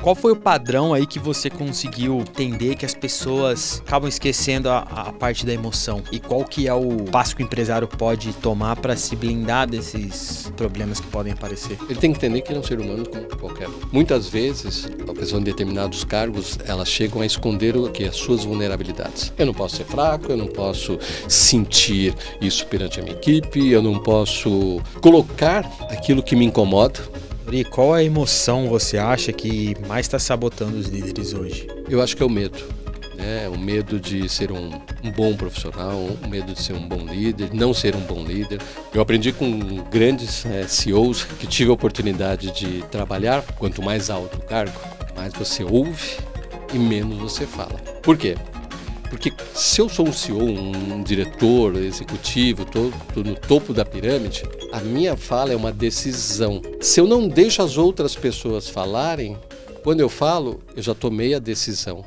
Qual foi o padrão aí que você conseguiu entender que as pessoas acabam esquecendo a parte da emoção? E qual que é o passo que o empresário pode tomar para se blindar desses problemas que podem aparecer? Ele tem que entender que ele é um ser humano como qualquer um. Muitas vezes, a pessoa em determinados cargos, elas chegam a esconder as suas vulnerabilidades. Eu não posso ser fraco, eu não posso sentir isso perante a minha equipe, eu não posso colocar aquilo que me incomoda. E qual a emoção você acha que mais está sabotando os líderes hoje? Eu acho que é o medo. O medo de ser um bom profissional, o medo de ser um bom líder, não ser um bom líder. Eu aprendi com grandes CEOs que tive a oportunidade de trabalhar. Quanto mais alto o cargo, mais você ouve e menos você fala. Por quê? Porque se eu sou um CEO, um diretor executivo, estou no topo da pirâmide, a minha fala é uma decisão. Se eu não deixo as outras pessoas falarem, quando eu falo, eu já tomei a decisão.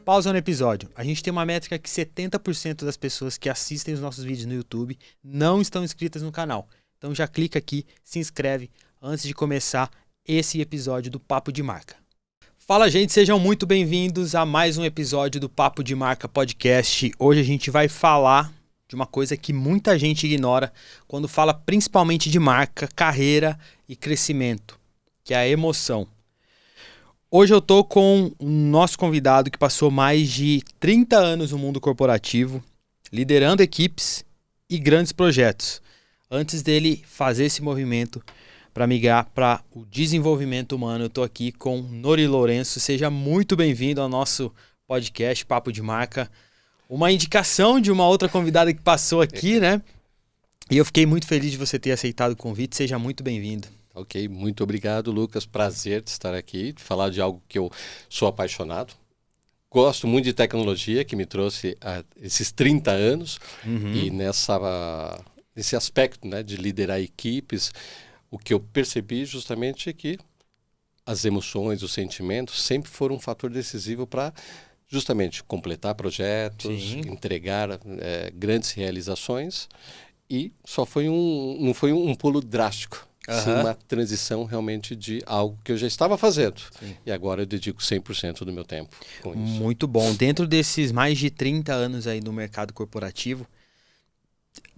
Pausa no episódio. A gente tem uma métrica que 70% das pessoas que assistem os nossos vídeos no YouTube não estão inscritas no canal. Então já clica aqui, se inscreve antes de começar esse episódio do Papo de Marca. Fala, gente, sejam muito bem-vindos a mais um episódio do Papo de Marca Podcast. Hoje a gente vai falar de uma coisa que muita gente ignora quando fala principalmente de marca, carreira e crescimento, que é a emoção. Hoje eu tô com o nosso convidado que passou mais de 30 anos no mundo corporativo, liderando equipes e grandes projetos, antes dele fazer esse movimento para migrar para o desenvolvimento humano. Eu estou aqui com Nori Lourenço. Seja muito bem-vindo ao nosso podcast Papo de Marca. Uma indicação de uma outra convidada que passou aqui, né? E eu fiquei muito feliz de você ter aceitado o convite. Seja muito bem-vindo. Ok, muito obrigado, Lucas. Prazer de estar aqui, de falar de algo que eu sou apaixonado. Gosto muito de tecnologia, que me trouxe esses 30 anos. E nesse aspecto, né, de liderar equipes, o que eu percebi justamente é que as emoções, os sentimentos sempre foram um fator decisivo para justamente completar projetos, entregar grandes realizações, e não foi um pulo drástico, sim uma transição realmente de algo que eu já estava fazendo. Sim. E agora eu dedico 100% do meu tempo com isso. Muito bom. Dentro desses mais de 30 anos aí no mercado corporativo,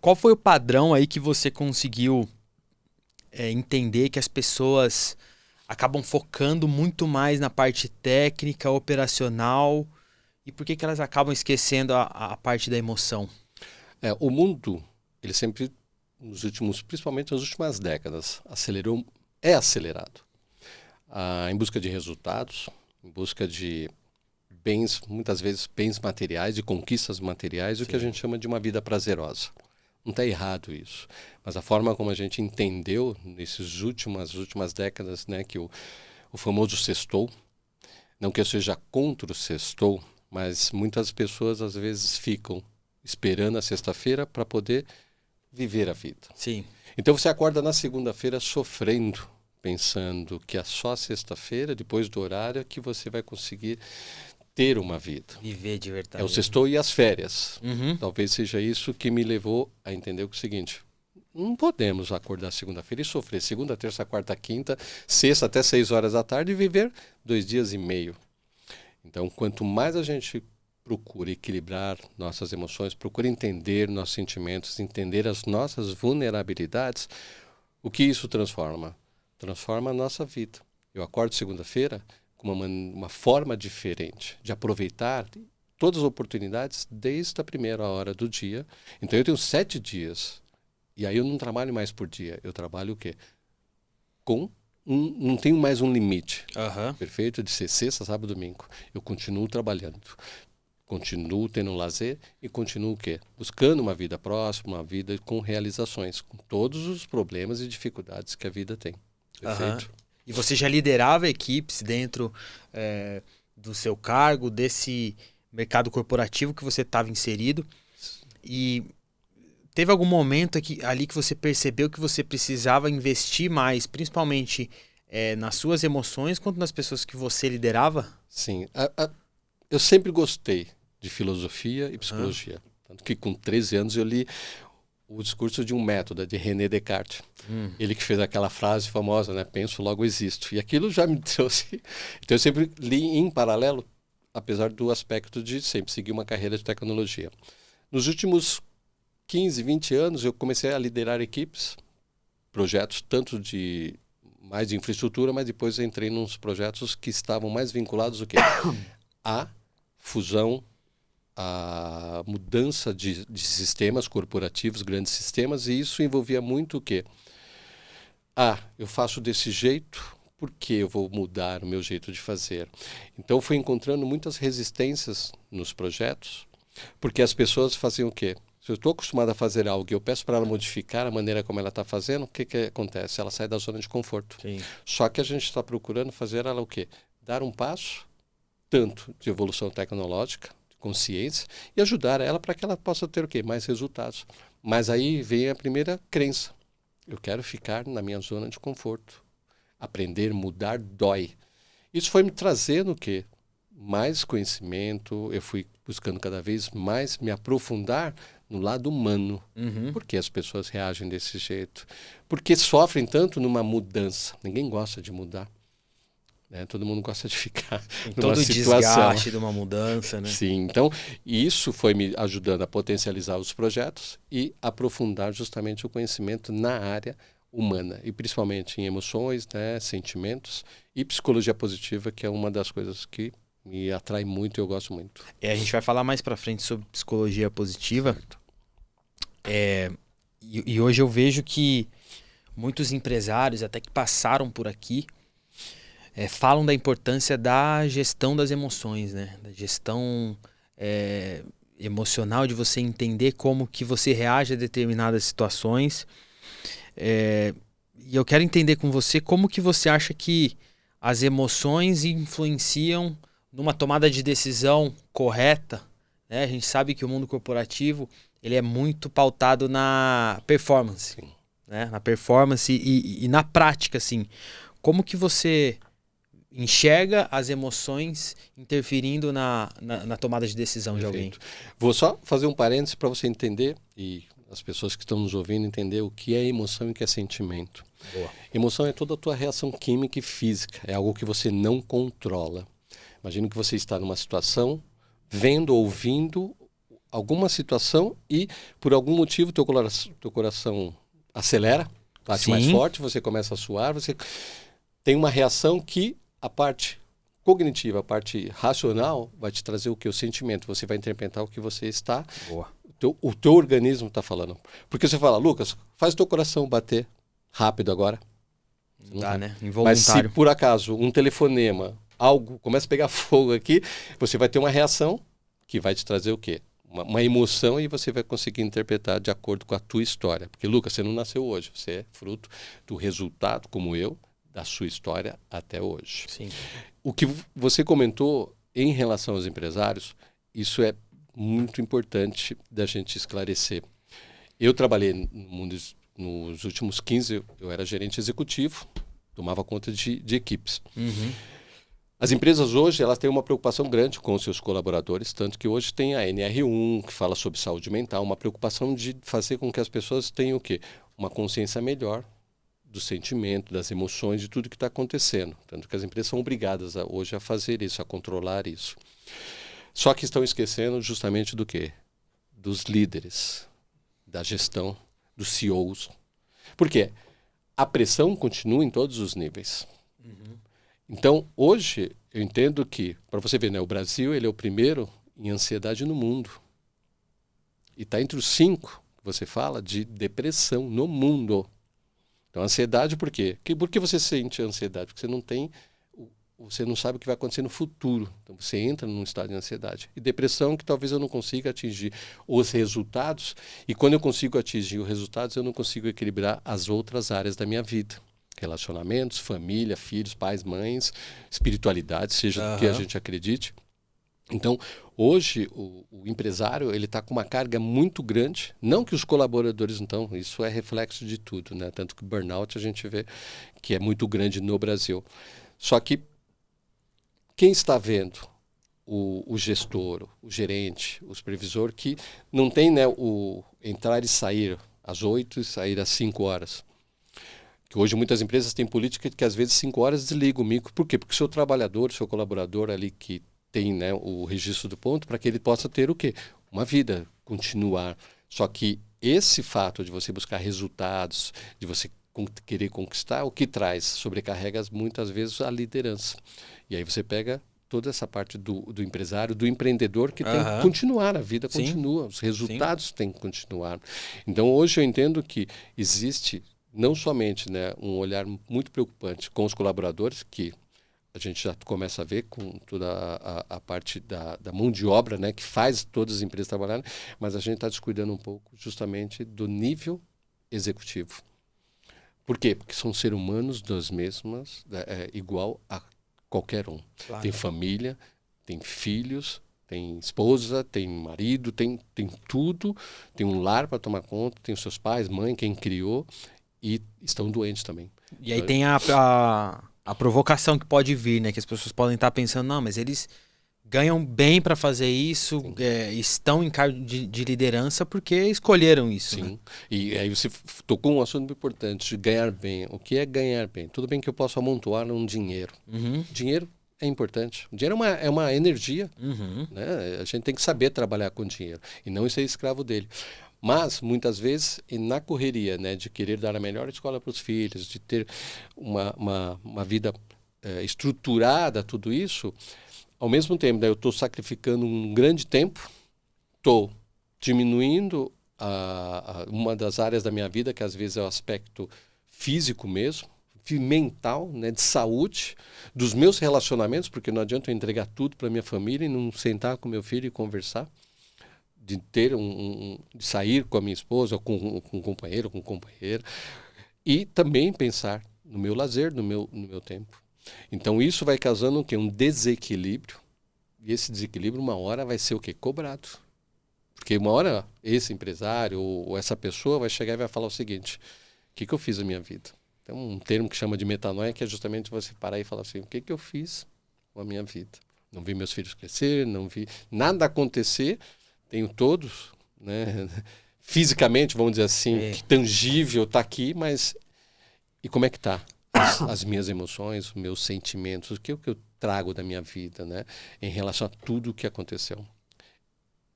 qual foi o padrão aí que você conseguiu entender que as pessoas acabam focando muito mais na parte técnica, operacional, e por que elas acabam esquecendo a parte da emoção? O mundo, ele sempre, principalmente nas últimas décadas, é acelerado. Em busca de resultados, em busca de bens, muitas vezes bens materiais, de conquistas materiais, o que a gente chama de uma vida prazerosa. Não está errado isso, mas a forma como a gente entendeu nessas últimas décadas, né, que o famoso sextou, não que eu seja contra o sextou, mas muitas pessoas às vezes ficam esperando a sexta-feira para poder viver a vida. Sim. Então você acorda na segunda-feira sofrendo, pensando que é só a sexta-feira, depois do horário, que você vai conseguir ter uma vida. Viver de verdade. É o sextou e as férias. Talvez seja isso que me levou a entender o seguinte: não podemos acordar segunda-feira e sofrer segunda, terça, quarta, quinta, sexta até 6 horas da tarde e viver 2 dias e meio. Então, quanto mais a gente procura equilibrar nossas emoções, procura entender nossos sentimentos, entender as nossas vulnerabilidades, o que isso transforma? Transforma a nossa vida. Eu acordo segunda-feira com uma forma diferente de aproveitar todas as oportunidades desde a primeira hora do dia. Então eu tenho 7 dias, e aí eu não trabalho mais por dia, eu trabalho o quê? Não tenho mais um limite, perfeito, de ser sexta, sábado, domingo. Eu continuo trabalhando, continuo tendo lazer e continuo o quê? Buscando uma vida próxima, uma vida com realizações, com todos os problemas e dificuldades que a vida tem, perfeito? E você já liderava equipes dentro do seu cargo, desse mercado corporativo que você estava inserido. E teve algum momento ali que você percebeu que você precisava investir mais, principalmente nas suas emoções, quanto nas pessoas que você liderava? Sim. Eu sempre gostei de filosofia e psicologia. Tanto que com 13 anos eu li o discurso de um método, de René Descartes. Ele que fez aquela frase famosa, né? Penso, logo existo. E aquilo já me trouxe... Então, eu sempre li em paralelo, apesar do aspecto de sempre seguir uma carreira de tecnologia. Nos últimos 15, 20 anos, eu comecei a liderar equipes, projetos tanto mais de infraestrutura, mas depois entrei nos projetos que estavam mais vinculados ao quê? A fusão, a mudança de sistemas corporativos, grandes sistemas, e isso envolvia muito o quê? Eu faço desse jeito, por que eu vou mudar o meu jeito de fazer? Então, fui encontrando muitas resistências nos projetos, porque as pessoas faziam o quê? Se eu estou acostumado a fazer algo e eu peço para ela modificar a maneira como ela está fazendo, o que acontece? Ela sai da zona de conforto. Sim. Só que a gente está procurando fazer ela o quê? Dar um passo, tanto de evolução tecnológica, de consciência, e ajudar ela para que ela possa ter o quê? Mais resultados. Mas aí vem a primeira crença. Eu quero ficar na minha zona de conforto. Aprender, mudar, dói. Isso foi me trazendo o quê? Mais conhecimento, eu fui buscando cada vez mais me aprofundar no lado humano. Por que as pessoas reagem desse jeito? Por que sofrem tanto numa mudança? Ninguém gosta de mudar. Né? Todo mundo gosta de ficar numa todo situação. Desgaste de uma mudança, né? Sim, então isso foi me ajudando a potencializar os projetos e aprofundar justamente o conhecimento na área humana, e principalmente em emoções, né, sentimentos e psicologia positiva, que é uma das coisas que me atrai muito e eu gosto muito. A gente vai falar mais pra frente sobre psicologia positiva. E hoje eu vejo que muitos empresários, até que passaram por aqui, falam da importância da gestão das emoções, né? Da gestão emocional, de você entender como que você reage a determinadas situações. E eu quero entender com você como que você acha que as emoções influenciam numa tomada de decisão correta, né? A gente sabe que o mundo corporativo ele é muito pautado na performance, né? Na performance e na prática, assim. Como que você enxerga as emoções interferindo na tomada de decisão de alguém? Vou só fazer um parênteses para você entender, e as pessoas que estão nos ouvindo entender o que é emoção e o que é sentimento. Boa. Emoção é toda a tua reação química e física, é algo que você não controla. Imagina que você está numa situação, vendo, ouvindo alguma situação e por algum motivo teu coração acelera, bate mais forte, você começa a suar, você tem uma reação que a parte cognitiva, a parte racional vai te trazer o que? O sentimento. Você vai interpretar o que você está... Boa. O teu organismo está falando. Porque você fala, Lucas, faz o teu coração bater rápido agora. Não dá, né? Involuntário. Mas se por acaso um telefonema, algo começa a pegar fogo aqui, você vai ter uma reação que vai te trazer o quê? Uma emoção, e você vai conseguir interpretar de acordo com a tua história. Porque, Lucas, você não nasceu hoje. Você é fruto do resultado, como eu, da sua história até hoje. Sim. O que você comentou em relação aos empresários, isso é muito importante da gente esclarecer. Eu trabalhei no mundo, nos últimos 15, eu era gerente executivo, tomava conta de equipes. As empresas hoje, elas têm uma preocupação grande com os seus colaboradores, tanto que hoje tem a NR1, que fala sobre saúde mental, uma preocupação de fazer com que as pessoas tenham o quê? Uma consciência melhor do sentimento, das emoções, de tudo que está acontecendo. Tanto que as empresas são obrigadas hoje a fazer isso, a controlar isso. Só que estão esquecendo justamente do quê? Dos líderes, da gestão, dos CEOs. Por quê? A pressão continua em todos os níveis. Então, hoje, eu entendo que, para você ver, né, o Brasil ele é o primeiro em ansiedade no mundo. E está entre os 5, que você fala, de depressão no mundo. Então, ansiedade por quê? Por que você sente ansiedade? Porque você não sabe o que vai acontecer no futuro. Então, você entra num estado de ansiedade. E depressão, que talvez eu não consiga atingir os resultados. E quando eu consigo atingir os resultados, eu não consigo equilibrar as outras áreas da minha vida. Relacionamentos, família, filhos, pais, mães, espiritualidade, seja do que a gente acredite. Então, hoje, o empresário ele está com uma carga muito grande. Não que os colaboradores não estão, isso é reflexo de tudo, né? Tanto que o burnout a gente vê que é muito grande no Brasil. Só que quem está vendo o gestor, o gerente, o supervisor, que não tem, né, o entrar e sair, às 8 e sair às 5 horas. Que hoje muitas empresas têm política de que às vezes 5 horas desliga o micro. Por quê? Porque o seu trabalhador, seu colaborador ali que tem, né, o registro do ponto, para que ele possa ter o quê? Uma vida, continuar. Só que esse fato de você buscar resultados, de você querer conquistar, o que traz? Sobrecarrega muitas vezes a liderança. E aí você pega toda essa parte do empresário, do empreendedor que tem que continuar, a vida continua, os resultados têm que continuar. Então hoje eu entendo que existe não somente, né, um olhar muito preocupante com os colaboradores, que a gente já começa a ver com toda a parte da mão de obra, né, que faz todas as empresas trabalharem, mas a gente está descuidando um pouco justamente do nível executivo. Por quê? Porque são seres humanos das mesmas, igual a qualquer um. Claro. Tem família, tem filhos, tem esposa, tem marido, tem tudo, tem um lar para tomar conta, tem os seus pais, mãe, quem criou, e estão doentes também. E aí tem a provocação que pode vir, né? Que as pessoas podem estar pensando, não, mas eles ganham bem para fazer isso, estão em cargo de liderança porque escolheram isso. Sim. Né? E aí você tocou um assunto importante, de ganhar bem. O que é ganhar bem? Tudo bem que eu posso amontoar um dinheiro. Dinheiro é importante. O dinheiro é uma energia. Né? A gente tem que saber trabalhar com dinheiro e não ser escravo dele. Mas, muitas vezes, na correria, né, de querer dar a melhor escola para os filhos, de ter uma vida estruturada, tudo isso, ao mesmo tempo, né, eu estou sacrificando um grande tempo, estou diminuindo uma das áreas da minha vida, que às vezes é o aspecto físico mesmo, mental, né, de saúde, dos meus relacionamentos, porque não adianta eu entregar tudo para minha família e não sentar com meu filho e conversar, de ter de sair com a minha esposa, ou com um companheiro, com companheira, e também pensar no meu lazer, no meu tempo. Então isso vai causando o quê? Um desequilíbrio, e esse desequilíbrio uma hora vai ser o quê? Cobrado. Porque uma hora esse empresário ou essa pessoa vai chegar e vai falar o seguinte: o que eu fiz na minha vida? Tem um termo que chama de metanoia, que é justamente você parar e falar assim: o que eu fiz com a minha vida? Não vi meus filhos crescer, não vi nada acontecer. Tenho todos, né, fisicamente, vamos dizer assim, que tangível está aqui, mas e como é que está? As minhas emoções, os meus sentimentos, o que eu trago da minha vida, né, em relação a tudo o que aconteceu.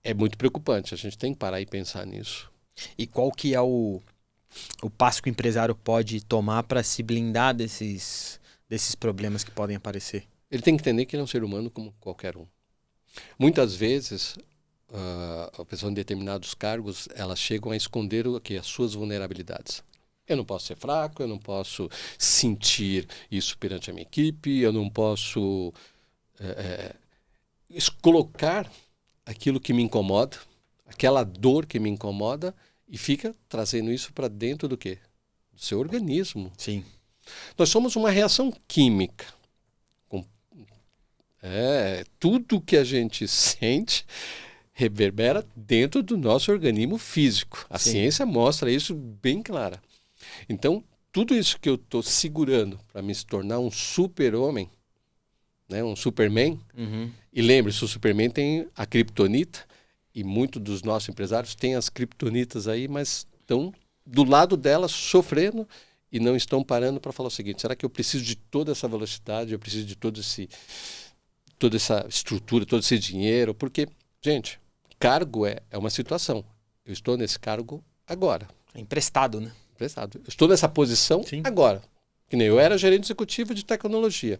É muito preocupante, a gente tem que parar e pensar nisso. E qual que é o passo que o empresário pode tomar para se blindar desses problemas que podem aparecer? Ele tem que entender que ele é um ser humano como qualquer um. Muitas vezes a pessoa em determinados cargos, elas chegam a esconder as suas vulnerabilidades. Eu não posso ser fraco, eu não posso sentir isso perante a minha equipe, eu não posso colocar aquilo que me incomoda, aquela dor que me incomoda, e fica trazendo isso para dentro do quê? Do seu organismo. Sim. Nós somos uma reação química. Tudo que a gente sente reverbera dentro do nosso organismo físico. A ciência mostra isso bem clara. Então, tudo isso que eu estou segurando para me tornar um super-homem, né, um Superman, e lembre-se, o Superman tem a criptonita, e muitos dos nossos empresários têm as criptonitas aí, mas estão do lado delas sofrendo e não estão parando para falar o seguinte: será que eu preciso de toda essa velocidade, eu preciso de toda essa estrutura, todo esse dinheiro? Porque, gente, cargo é uma situação. Eu estou nesse cargo agora. É emprestado, né? Emprestado. Eu estou nessa posição agora. Que nem eu era gerente executivo de tecnologia.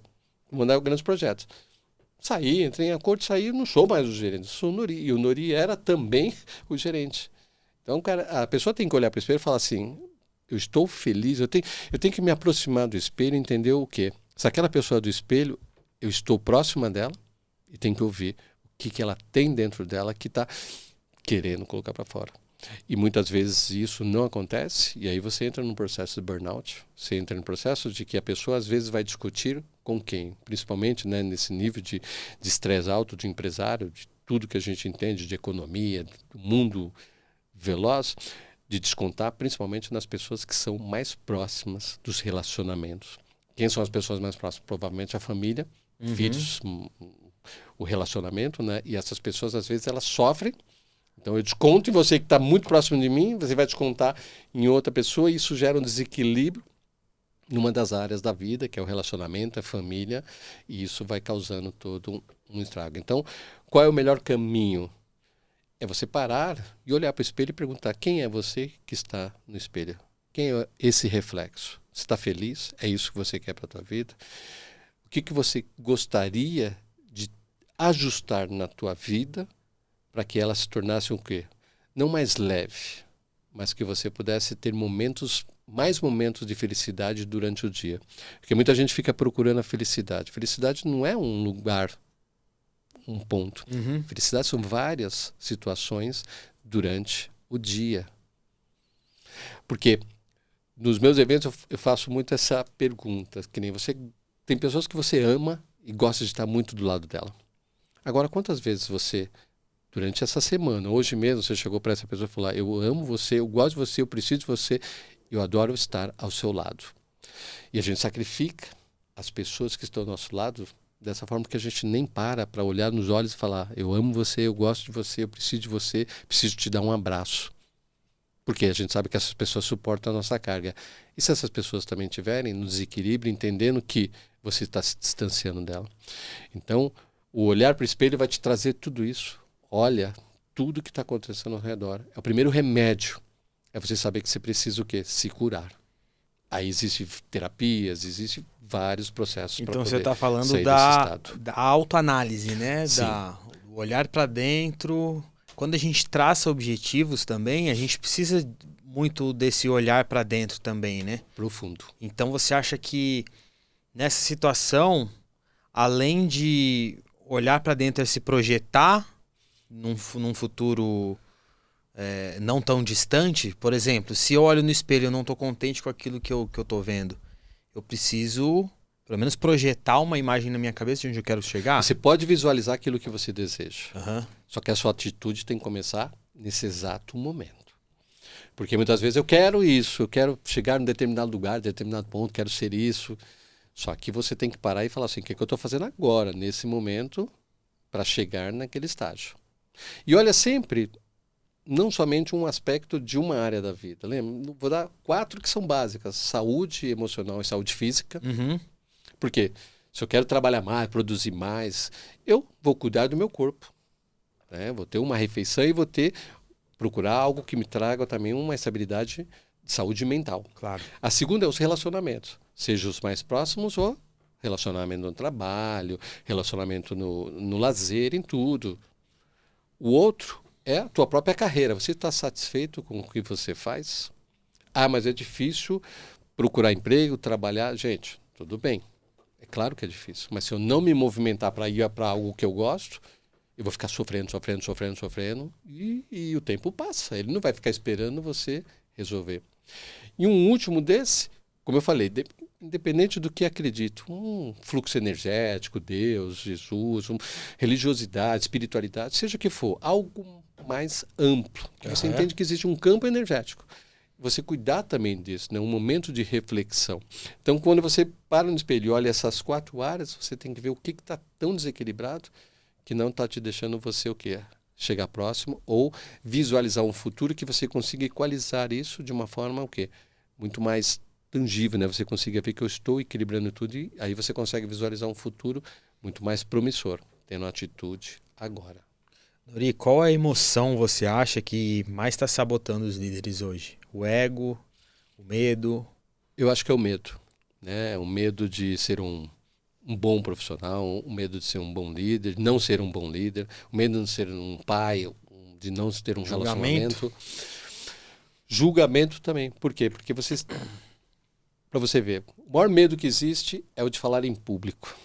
Mandava grandes projetos. Saí, entrei em acordo, saí, não sou mais o gerente, sou o Nori. E o Nori era também o gerente. Então, cara, a pessoa tem que olhar para o espelho e falar assim: eu estou feliz, eu tenho que me aproximar do espelho e entender o quê? Se aquela pessoa é do espelho, eu estou próxima dela e tenho que ouvir o que ela tem dentro dela que está querendo colocar para fora. E muitas vezes isso não acontece, e aí você entra num processo de burnout, você entra num processo de que a pessoa às vezes vai discutir com quem? Principalmente, né, nesse nível de estresse alto de empresário, de tudo que a gente entende de economia, do mundo veloz, de descontar principalmente nas pessoas que são mais próximas dos relacionamentos. Quem são as pessoas mais próximas? Provavelmente a família, filhos, o relacionamento, né? E essas pessoas às vezes elas sofrem Então eu desconto em você que está muito próximo de mim, você vai descontar em outra pessoa, e isso gera um desequilíbrio numa das áreas da vida, que é o relacionamento, a família, e isso vai causando todo um estrago. Então, qual é o melhor caminho? É você parar e olhar para o espelho e perguntar: quem é você que está no espelho? Quem é esse reflexo? Você está feliz? É isso que você quer para a tua vida? O que você gostaria de ajustar na tua vida para que ela se tornasse o quê? Não mais leve, mas que você pudesse ter mais momentos de felicidade durante o dia. Porque muita gente fica procurando a felicidade. Felicidade não é um lugar, um ponto. Felicidade são várias situações durante o dia. Porque nos meus eventos eu faço muito essa pergunta, que nem você. Tem pessoas que você ama e gosta de estar muito do lado dela. Agora, quantas vezes você, durante essa semana, hoje mesmo, você chegou para essa pessoa e falou: eu amo você, eu gosto de você, eu preciso de você, eu adoro estar ao seu lado. E a gente sacrifica as pessoas que estão ao nosso lado dessa forma que a gente nem para olhar nos olhos e falar: eu amo você, eu gosto de você, eu preciso de você, preciso te dar um abraço. Porque a gente sabe que essas pessoas suportam a nossa carga. E se essas pessoas também estiverem no desequilíbrio, entendendo que você está se distanciando dela. Então, o olhar para o espelho vai te trazer tudo isso. Olha tudo que está acontecendo ao redor. É o primeiro remédio. É você saber que você precisa o quê? Se curar. Aí existem terapias, existem vários processos para poder Então você está falando sair desse estado. da autoanálise, né? Sim. O olhar para dentro. Quando a gente traça objetivos também, a gente precisa muito desse olhar para dentro também, né? Profundo. Então você acha que nessa situação, além de olhar para dentro e se projetar num futuro não tão distante, por exemplo, se eu olho no espelho e eu não estou contente com aquilo que eu estou vendo, eu preciso, pelo menos, projetar uma imagem na minha cabeça de onde eu quero chegar? Você pode visualizar aquilo que você deseja. Uhum. Só que a sua atitude tem que começar nesse exato momento. Porque muitas vezes eu quero isso, eu quero chegar em determinado lugar, em determinado ponto, quero ser isso. Só que você tem que parar e falar assim: o que é que eu estou fazendo agora, nesse momento, para chegar naquele estágio? E olha sempre, não somente um aspecto de uma área da vida. Lembra? Vou dar 4 que são básicas: saúde emocional e saúde física. Uhum. Por quê? Se eu quero trabalhar mais, produzir mais, eu vou cuidar do meu corpo. Vou ter uma refeição e vou procurar algo que me traga também uma estabilidade de saúde mental. Claro. A segunda é os relacionamentos, seja os mais próximos ou relacionamento no trabalho, relacionamento no lazer, em tudo. O outro é a tua própria carreira. Você está satisfeito com o que você faz? Ah, mas é difícil procurar emprego, trabalhar. Gente, tudo bem. É claro que é difícil. Mas se eu não me movimentar para ir para algo que eu gosto, eu vou ficar sofrendo e o tempo passa. Ele não vai ficar esperando você resolver. E um último desse, como eu falei, independente do que acredito, um fluxo energético, Deus, Jesus, religiosidade, espiritualidade, seja o que for, algo mais amplo, que você entende que existe um campo energético. Você cuidar também disso, né? Um momento de reflexão. Então, quando você para no espelho e olha essas 4 áreas, você tem que ver o que está tão desequilibrado que não está te deixando você o quê? Chegar próximo ou visualizar um futuro que você consiga equalizar isso de uma forma o quê? Muito mais tangível, né? Você consiga ver que eu estou equilibrando tudo e aí você consegue visualizar um futuro muito mais promissor, tendo atitude agora. Nori, qual a emoção você acha que mais está sabotando os líderes hoje? O ego, o medo? Eu acho que é o medo, né? O medo de ser um bom profissional, o medo de ser um bom líder, não ser um bom líder, o medo de não ser um pai, de não ter um relacionamento. Julgamento também. Por quê? Porque para você ver, o maior medo que existe é o de falar em público.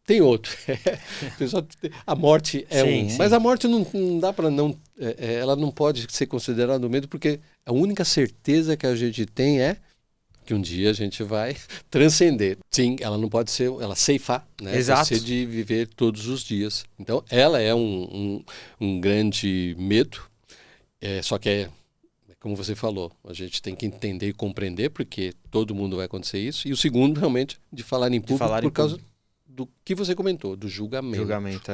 Tem outro. A morte é sim. Mas a morte não dá para não... ela não pode ser considerada um medo, porque a única certeza que a gente tem é que um dia a gente vai transcender. Sim, ela não pode ser... Ela ceifar, né? Exato. Você de viver todos os dias. Então, ela é um grande medo. Só que como você falou, a gente tem que entender e compreender, porque todo mundo vai acontecer isso. E o segundo, realmente, de falar em público por causa do que você comentou, do julgamento. Julgamento,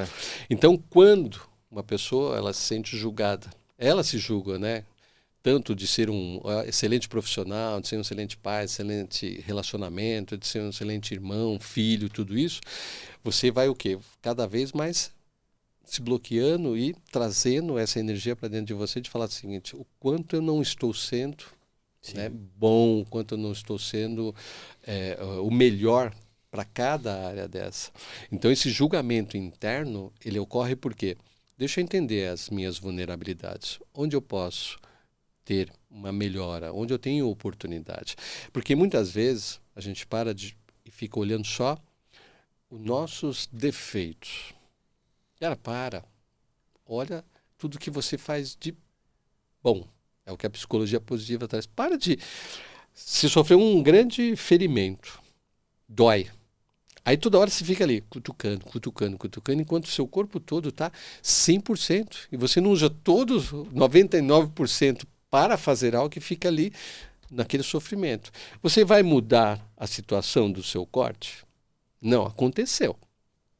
Então, quando uma pessoa, ela se sente julgada. Ela se julga, né? Tanto de ser um excelente profissional, de ser um excelente pai, excelente relacionamento, de ser um excelente irmão, filho, tudo isso. Você vai o quê? Cada vez mais se bloqueando e trazendo essa energia para dentro de você de falar o seguinte, o quanto eu não estou sendo, né, bom, o quanto eu não estou sendo o melhor para cada área dessa. Então esse julgamento interno, ele ocorre por quê? Deixa eu entender as minhas vulnerabilidades. Onde eu posso ter uma melhora? Onde eu tenho oportunidade? Porque muitas vezes a gente e fica olhando só os nossos defeitos. Cara, olha tudo que você faz de bom. É o que a psicologia positiva traz. Para de se sofrer um grande ferimento. Dói. Aí toda hora você fica ali, cutucando, enquanto o seu corpo todo está 100%. E você não usa todos 99% para fazer algo que fica ali naquele sofrimento. Você vai mudar a situação do seu corte? Não, aconteceu.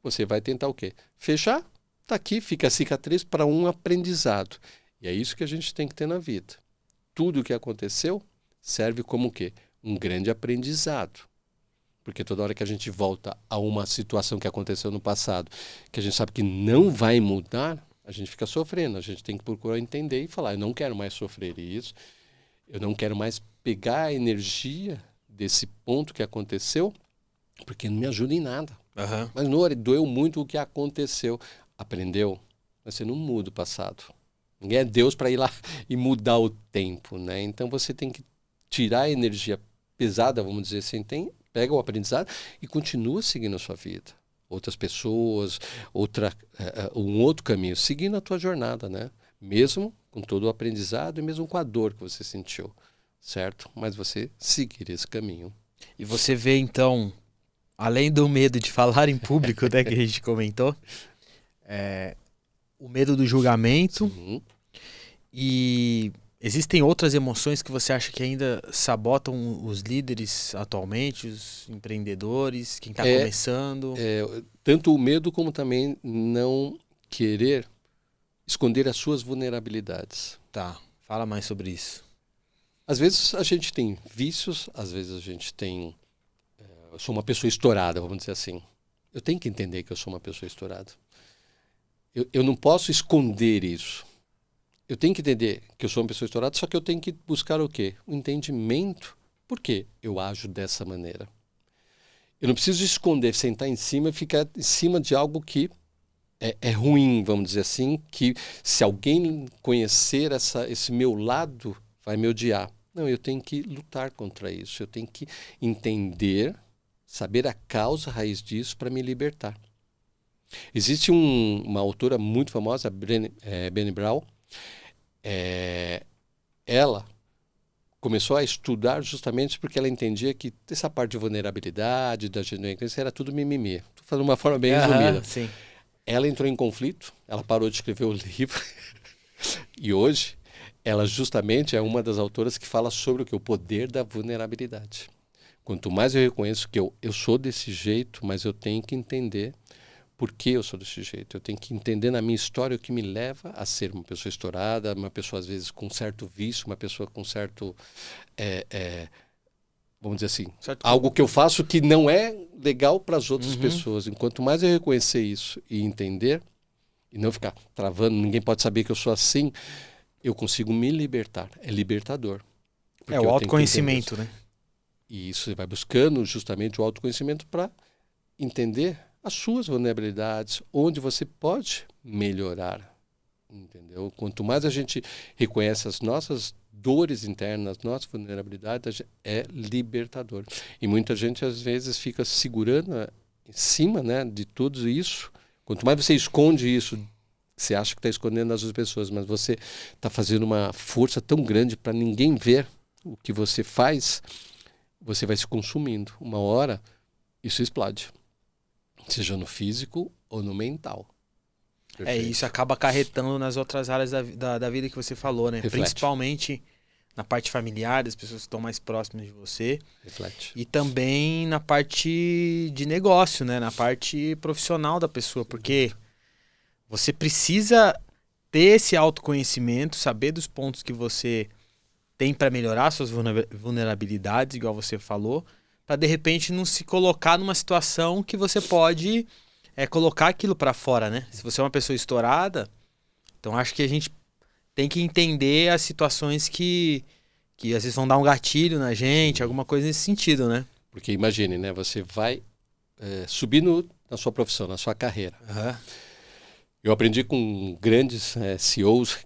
Você vai tentar o quê? Fechar? Está aqui, fica a cicatriz para um aprendizado. E é isso que a gente tem que ter na vida. Tudo o que aconteceu serve como o quê? Um grande aprendizado. Porque toda hora que a gente volta a uma situação que aconteceu no passado, que a gente sabe que não vai mudar, a gente fica sofrendo. A gente tem que procurar entender e falar, eu não quero mais sofrer isso, eu não quero mais pegar a energia desse ponto que aconteceu, porque não me ajuda em nada. Uhum. Mas, Nori, doeu muito o que aconteceu. Aprendeu, mas você não muda o passado. Ninguém é Deus para ir lá e mudar o tempo, né? Então você tem que tirar a energia pesada, vamos dizer assim, pega o aprendizado e continua seguindo a sua vida. Outras pessoas, um outro caminho, seguindo a tua jornada, né? Mesmo com todo o aprendizado e mesmo com a dor que você sentiu, certo? Mas você seguir esse caminho. E você vê, então, além do medo de falar em público, né, que a gente comentou, o medo do julgamento. Sim. E existem outras emoções que você acha que ainda sabotam os líderes atualmente, os empreendedores, quem está começando? Tanto o medo como também não querer esconder as suas vulnerabilidades. Tá, fala mais sobre isso. Às vezes a gente tem vícios, às vezes a gente tem... eu sou uma pessoa estourada, vamos dizer assim. Eu tenho que entender que eu sou uma pessoa estourada. Eu não posso esconder isso. Eu tenho que entender que eu sou uma pessoa estourada, só que eu tenho que buscar o quê? O entendimento. Por que eu ajo dessa maneira? Eu não preciso esconder, sentar em cima e ficar em cima de algo que é ruim, vamos dizer assim, que se alguém conhecer esse meu lado, vai me odiar. Não, eu tenho que lutar contra isso. Eu tenho que entender, saber a causa, a raiz disso para me libertar. Existe uma autora muito famosa, Brené Brown. Ela começou a estudar justamente porque ela entendia que essa parte de vulnerabilidade, da genuína era tudo mimimi. Estou falando de uma forma bem resumida. Sim. Ela entrou em conflito, ela parou de escrever o livro e hoje ela justamente é uma das autoras que fala sobre o poder da vulnerabilidade. Quanto mais eu reconheço que eu sou desse jeito, mas eu tenho que entender por que eu sou desse jeito. Eu tenho que entender na minha história o que me leva a ser uma pessoa estourada, uma pessoa às vezes com certo vício, uma pessoa com certo... vamos dizer assim, algo que eu faço que não é legal para as outras pessoas. Enquanto mais eu reconhecer isso e entender, e não ficar travando, ninguém pode saber que eu sou assim, eu consigo me libertar. É libertador. O autoconhecimento, né? E isso você vai buscando justamente o autoconhecimento para entender as suas vulnerabilidades, onde você pode melhorar. Entendeu? Quanto mais a gente reconhece as nossas dores internas, nossas vulnerabilidades, é libertador. E muita gente às vezes fica segurando em cima, né, de tudo isso. Quanto mais você esconde isso, você acha que está escondendo as outras pessoas, mas você está fazendo uma força tão grande para ninguém ver o que você faz, você vai se consumindo. Uma hora, isso explode. Seja no físico ou no mental. Perfeito. Isso acaba acarretando nas outras áreas da vida que você falou, né? Reflete. Principalmente na parte familiar, das pessoas que estão mais próximas de você. Reflete. E também na parte de negócio, né? Na parte profissional da pessoa, porque Você precisa ter esse autoconhecimento, saber dos pontos que você tem para melhorar suas vulnerabilidades, igual você falou, para de repente não se colocar numa situação que você pode colocar aquilo para fora, né? Se você é uma pessoa estourada, então acho que a gente tem que entender as situações que às vezes vão dar um gatilho na gente, alguma coisa nesse sentido, né? Porque imagine, né? Você vai subir na sua profissão, na sua carreira. Uhum. Eu aprendi com grandes CEOs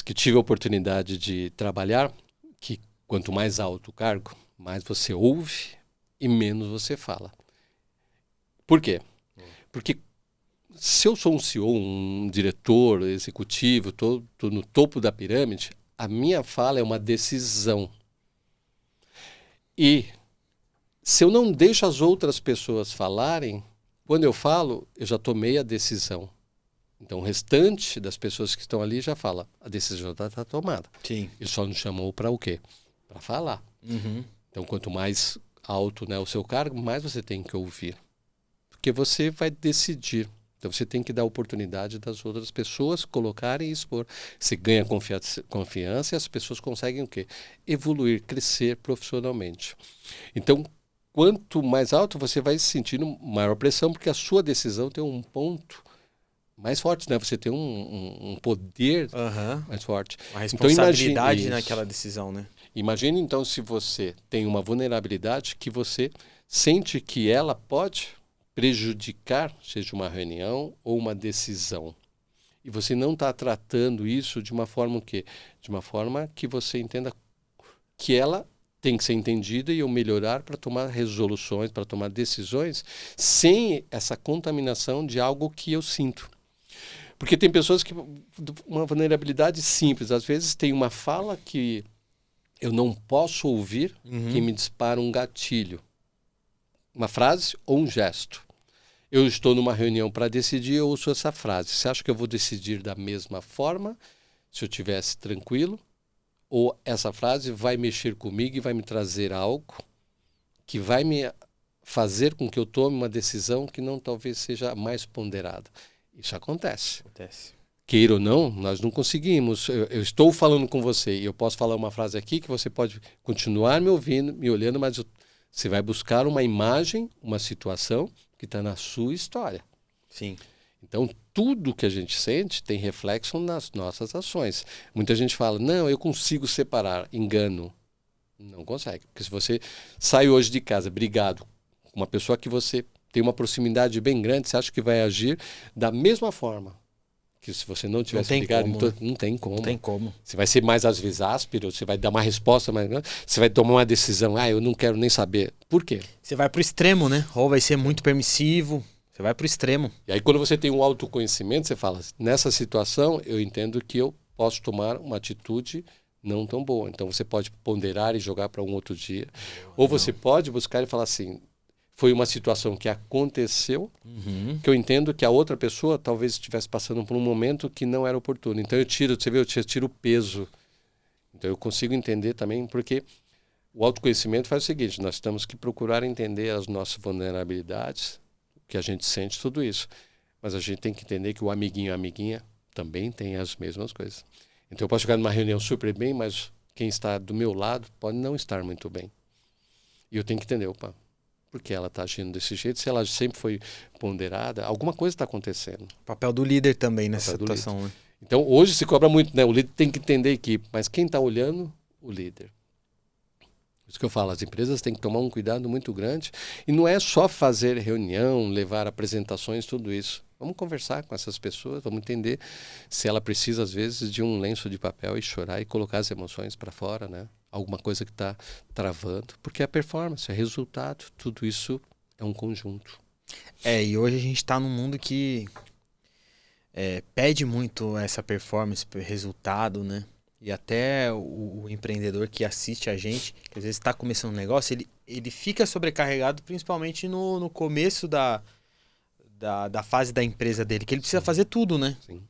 que tive a oportunidade de trabalhar, que quanto mais alto o cargo, mais você ouve e menos você fala. Por quê? Porque se eu sou um CEO, um diretor executivo, estou no topo da pirâmide, a minha fala é uma decisão. E se eu não deixo as outras pessoas falarem, quando eu falo, eu já tomei a decisão. Então o restante das pessoas que estão ali já fala, a decisão já está tomada. Sim. Ele só nos chamou para o quê? Para falar. Uhum. Então quanto mais alto, né, o seu cargo, mais você tem que ouvir. Porque você vai decidir. Então você tem que dar oportunidade das outras pessoas colocarem e expor. Você ganha confiança e as pessoas conseguem o quê? Evoluir, crescer profissionalmente. Então, quanto mais alto, você vai sentindo maior pressão, porque a sua decisão tem um ponto mais forte, né? Você tem um poder mais forte. Uma responsabilidade Então, naquela decisão, né? Imagine então se você tem uma vulnerabilidade que você sente que ela pode prejudicar, seja uma reunião ou uma decisão. E você não está tratando isso de uma forma o quê? De uma forma que você entenda que ela tem que ser entendida e eu melhorar para tomar resoluções, para tomar decisões, sem essa contaminação de algo que eu sinto. Porque tem pessoas que, uma vulnerabilidade simples, às vezes tem uma fala que eu não posso ouvir, que me dispara um gatilho. Uma frase ou um gesto. Eu estou numa reunião para decidir, eu ouço essa frase. Você acha que eu vou decidir da mesma forma se eu estivesse tranquilo? Ou essa frase vai mexer comigo e vai me trazer algo que vai me fazer com que eu tome uma decisão que não talvez seja mais ponderada? Isso acontece. Queira ou não, nós não conseguimos. Eu estou falando com você e eu posso falar uma frase aqui que você pode continuar me ouvindo, me olhando, mas você vai buscar uma imagem, uma situação que está na sua história. Sim. Então, tudo que a gente sente tem reflexo nas nossas ações. Muita gente fala, não, eu consigo separar. Engano. Não consegue. Porque se você sai hoje de casa brigado com uma pessoa que você tem uma proximidade bem grande, você acha que vai agir da mesma forma que se você não tivesse brigado, como, né? Não tem como. Não tem como. Você vai ser mais, às vezes, áspero, você vai dar uma resposta mais grande, você vai tomar uma decisão, eu não quero nem saber. Por quê? Você vai pro extremo, né? Ou vai ser muito permissivo, você vai pro extremo. E aí, quando você tem um autoconhecimento, você fala, nessa situação, eu entendo que eu posso tomar uma atitude não tão boa. Então, você pode ponderar e jogar para um outro dia. Ou você pode buscar e falar assim, foi uma situação que aconteceu, que eu entendo que a outra pessoa talvez estivesse passando por um momento que não era oportuno. Então eu tiro o peso. Então eu consigo entender também, porque o autoconhecimento faz o seguinte, nós temos que procurar entender as nossas vulnerabilidades, o que a gente sente, tudo isso. Mas a gente tem que entender que o amiguinho e a amiguinha também tem as mesmas coisas. Então eu posso chegar numa reunião super bem, mas quem está do meu lado pode não estar muito bem. E eu tenho que entender, porque ela está agindo desse jeito, se ela sempre foi ponderada, alguma coisa está acontecendo. O papel do líder também nessa situação, né? Então, hoje se cobra muito, né? O líder tem que entender a equipe, mas quem está olhando? O líder. Isso que eu falo, as empresas têm que tomar um cuidado muito grande e não é só fazer reunião, levar apresentações, tudo isso. Vamos conversar com essas pessoas, vamos entender se ela precisa, às vezes, de um lenço de papel e chorar e colocar as emoções para fora, né? Alguma coisa que está travando, porque é performance, é resultado, tudo isso é um conjunto. E hoje a gente está num mundo que pede muito essa performance, resultado, né? E até o empreendedor que assiste a gente, que às vezes está começando um negócio, ele fica sobrecarregado, principalmente no começo da fase da empresa dele, que ele precisa fazer tudo, né? Sim.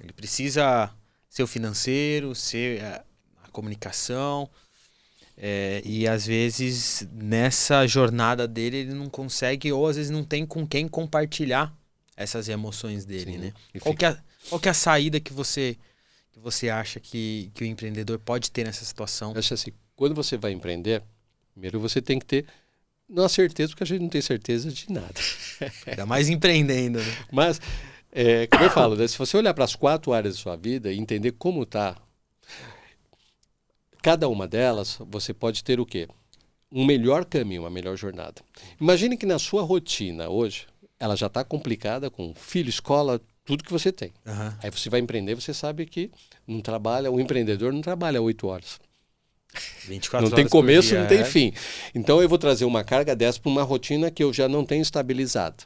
Ele precisa ser o financeiro, ser a comunicação, e às vezes nessa jornada dele ele não consegue, ou às vezes não tem com quem compartilhar essas emoções dele, Sim. né? Qual que é a saída que você acha que o empreendedor pode ter nessa situação? Eu acho assim, quando você vai empreender, primeiro você tem que ter, não a certeza, porque a gente não tem certeza de nada. Ainda mais empreendendo, né? Mas, como eu falo, né, se você olhar para as 4 áreas da sua vida e entender como está, cada uma delas, você pode ter o quê? Um melhor caminho, uma melhor jornada. Imagine que na sua rotina hoje, ela já está complicada com filho, escola, tudo que você tem. Uhum. Aí você vai empreender, você sabe que não trabalha, o empreendedor não trabalha 8 horas. 24 não tem horas por começo, dia, não tem fim. Então eu vou trazer uma carga dessa para uma rotina que eu já não tenho estabilizada.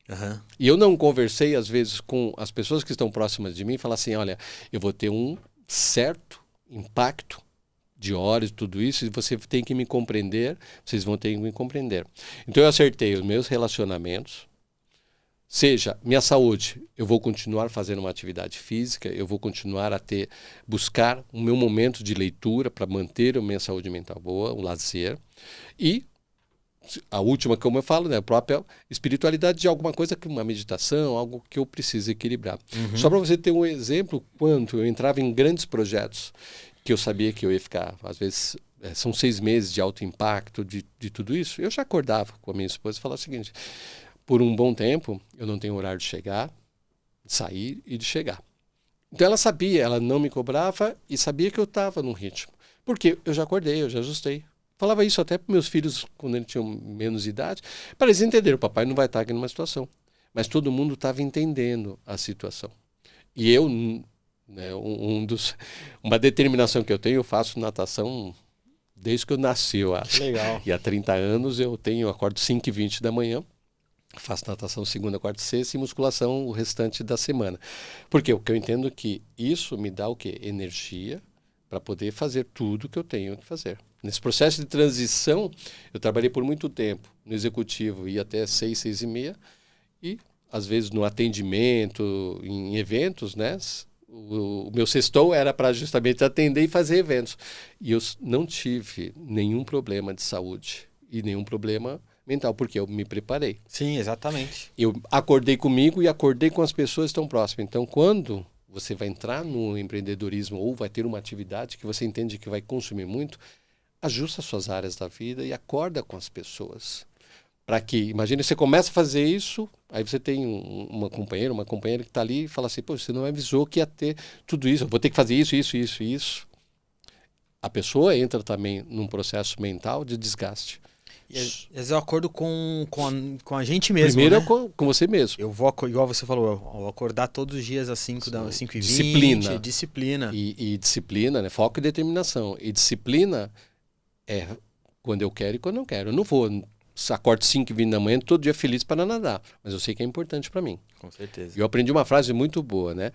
Uhum. E eu não conversei, às vezes, com as pessoas que estão próximas de mim e falar assim, olha, eu vou ter um certo impacto de horas e tudo isso, e você tem que me compreender, vocês vão ter que me compreender. Então eu acertei os meus relacionamentos, seja minha saúde, eu vou continuar fazendo uma atividade física, eu vou continuar a buscar o meu momento de leitura para manter a minha saúde mental boa, o lazer, e a última, como eu falo, né, a própria espiritualidade de alguma coisa, uma meditação, algo que eu preciso equilibrar. Uhum. Só para você ter um exemplo, quando eu entrava em grandes projetos, que eu sabia que eu ia ficar, às vezes, são 6 meses de alto impacto, de tudo isso, eu já acordava com a minha esposa e falava o seguinte, por um bom tempo, eu não tenho horário de chegar, de sair e de chegar. Então ela sabia, ela não me cobrava e sabia que eu estava num ritmo. Porque eu já acordei, eu já ajustei. Falava isso até para meus filhos, quando eles tinham menos idade, para eles entenderem, o papai não vai estar aqui numa situação. Mas todo mundo estava entendendo a situação. E eu, né, uma determinação que eu tenho, eu faço natação desde que eu nasci, eu acho. Legal. E há 30 anos eu acordo 5h20 da manhã, faço natação segunda, quarta e sexta e musculação o restante da semana. Porque o que eu entendo é que isso me dá o quê? Energia para poder fazer tudo que eu tenho que fazer. Nesse processo de transição, eu trabalhei por muito tempo no executivo, ia até 6, 6h30, e às vezes no atendimento, em eventos, né? O meu sextou era para justamente atender e fazer eventos. E eu não tive nenhum problema de saúde e nenhum problema mental, porque eu me preparei. Sim, exatamente. Eu acordei comigo e acordei com as pessoas que estão próximas. Então, quando você vai entrar no empreendedorismo ou vai ter uma atividade que você entende que vai consumir muito, ajusta suas áreas da vida e acorda com as pessoas. Para que, imagine, você começa a fazer isso, aí você tem uma companheira que está ali e fala assim, pô, você não avisou que ia ter tudo isso, eu vou ter que fazer isso, isso, isso, isso. A pessoa entra também num processo mental de desgaste. E às vezes eu acordo com a gente mesmo, Primeiro né? é com você mesmo. Eu vou, igual você falou, eu vou acordar todos os dias às 5h20. Disciplina. E disciplina, né? Foco e determinação. E disciplina é quando eu quero e quando eu não quero. Eu não vou, acordo 5h20 da manhã, todo dia feliz para nadar. Mas eu sei que é importante para mim. Com certeza. Eu aprendi uma frase muito boa, né?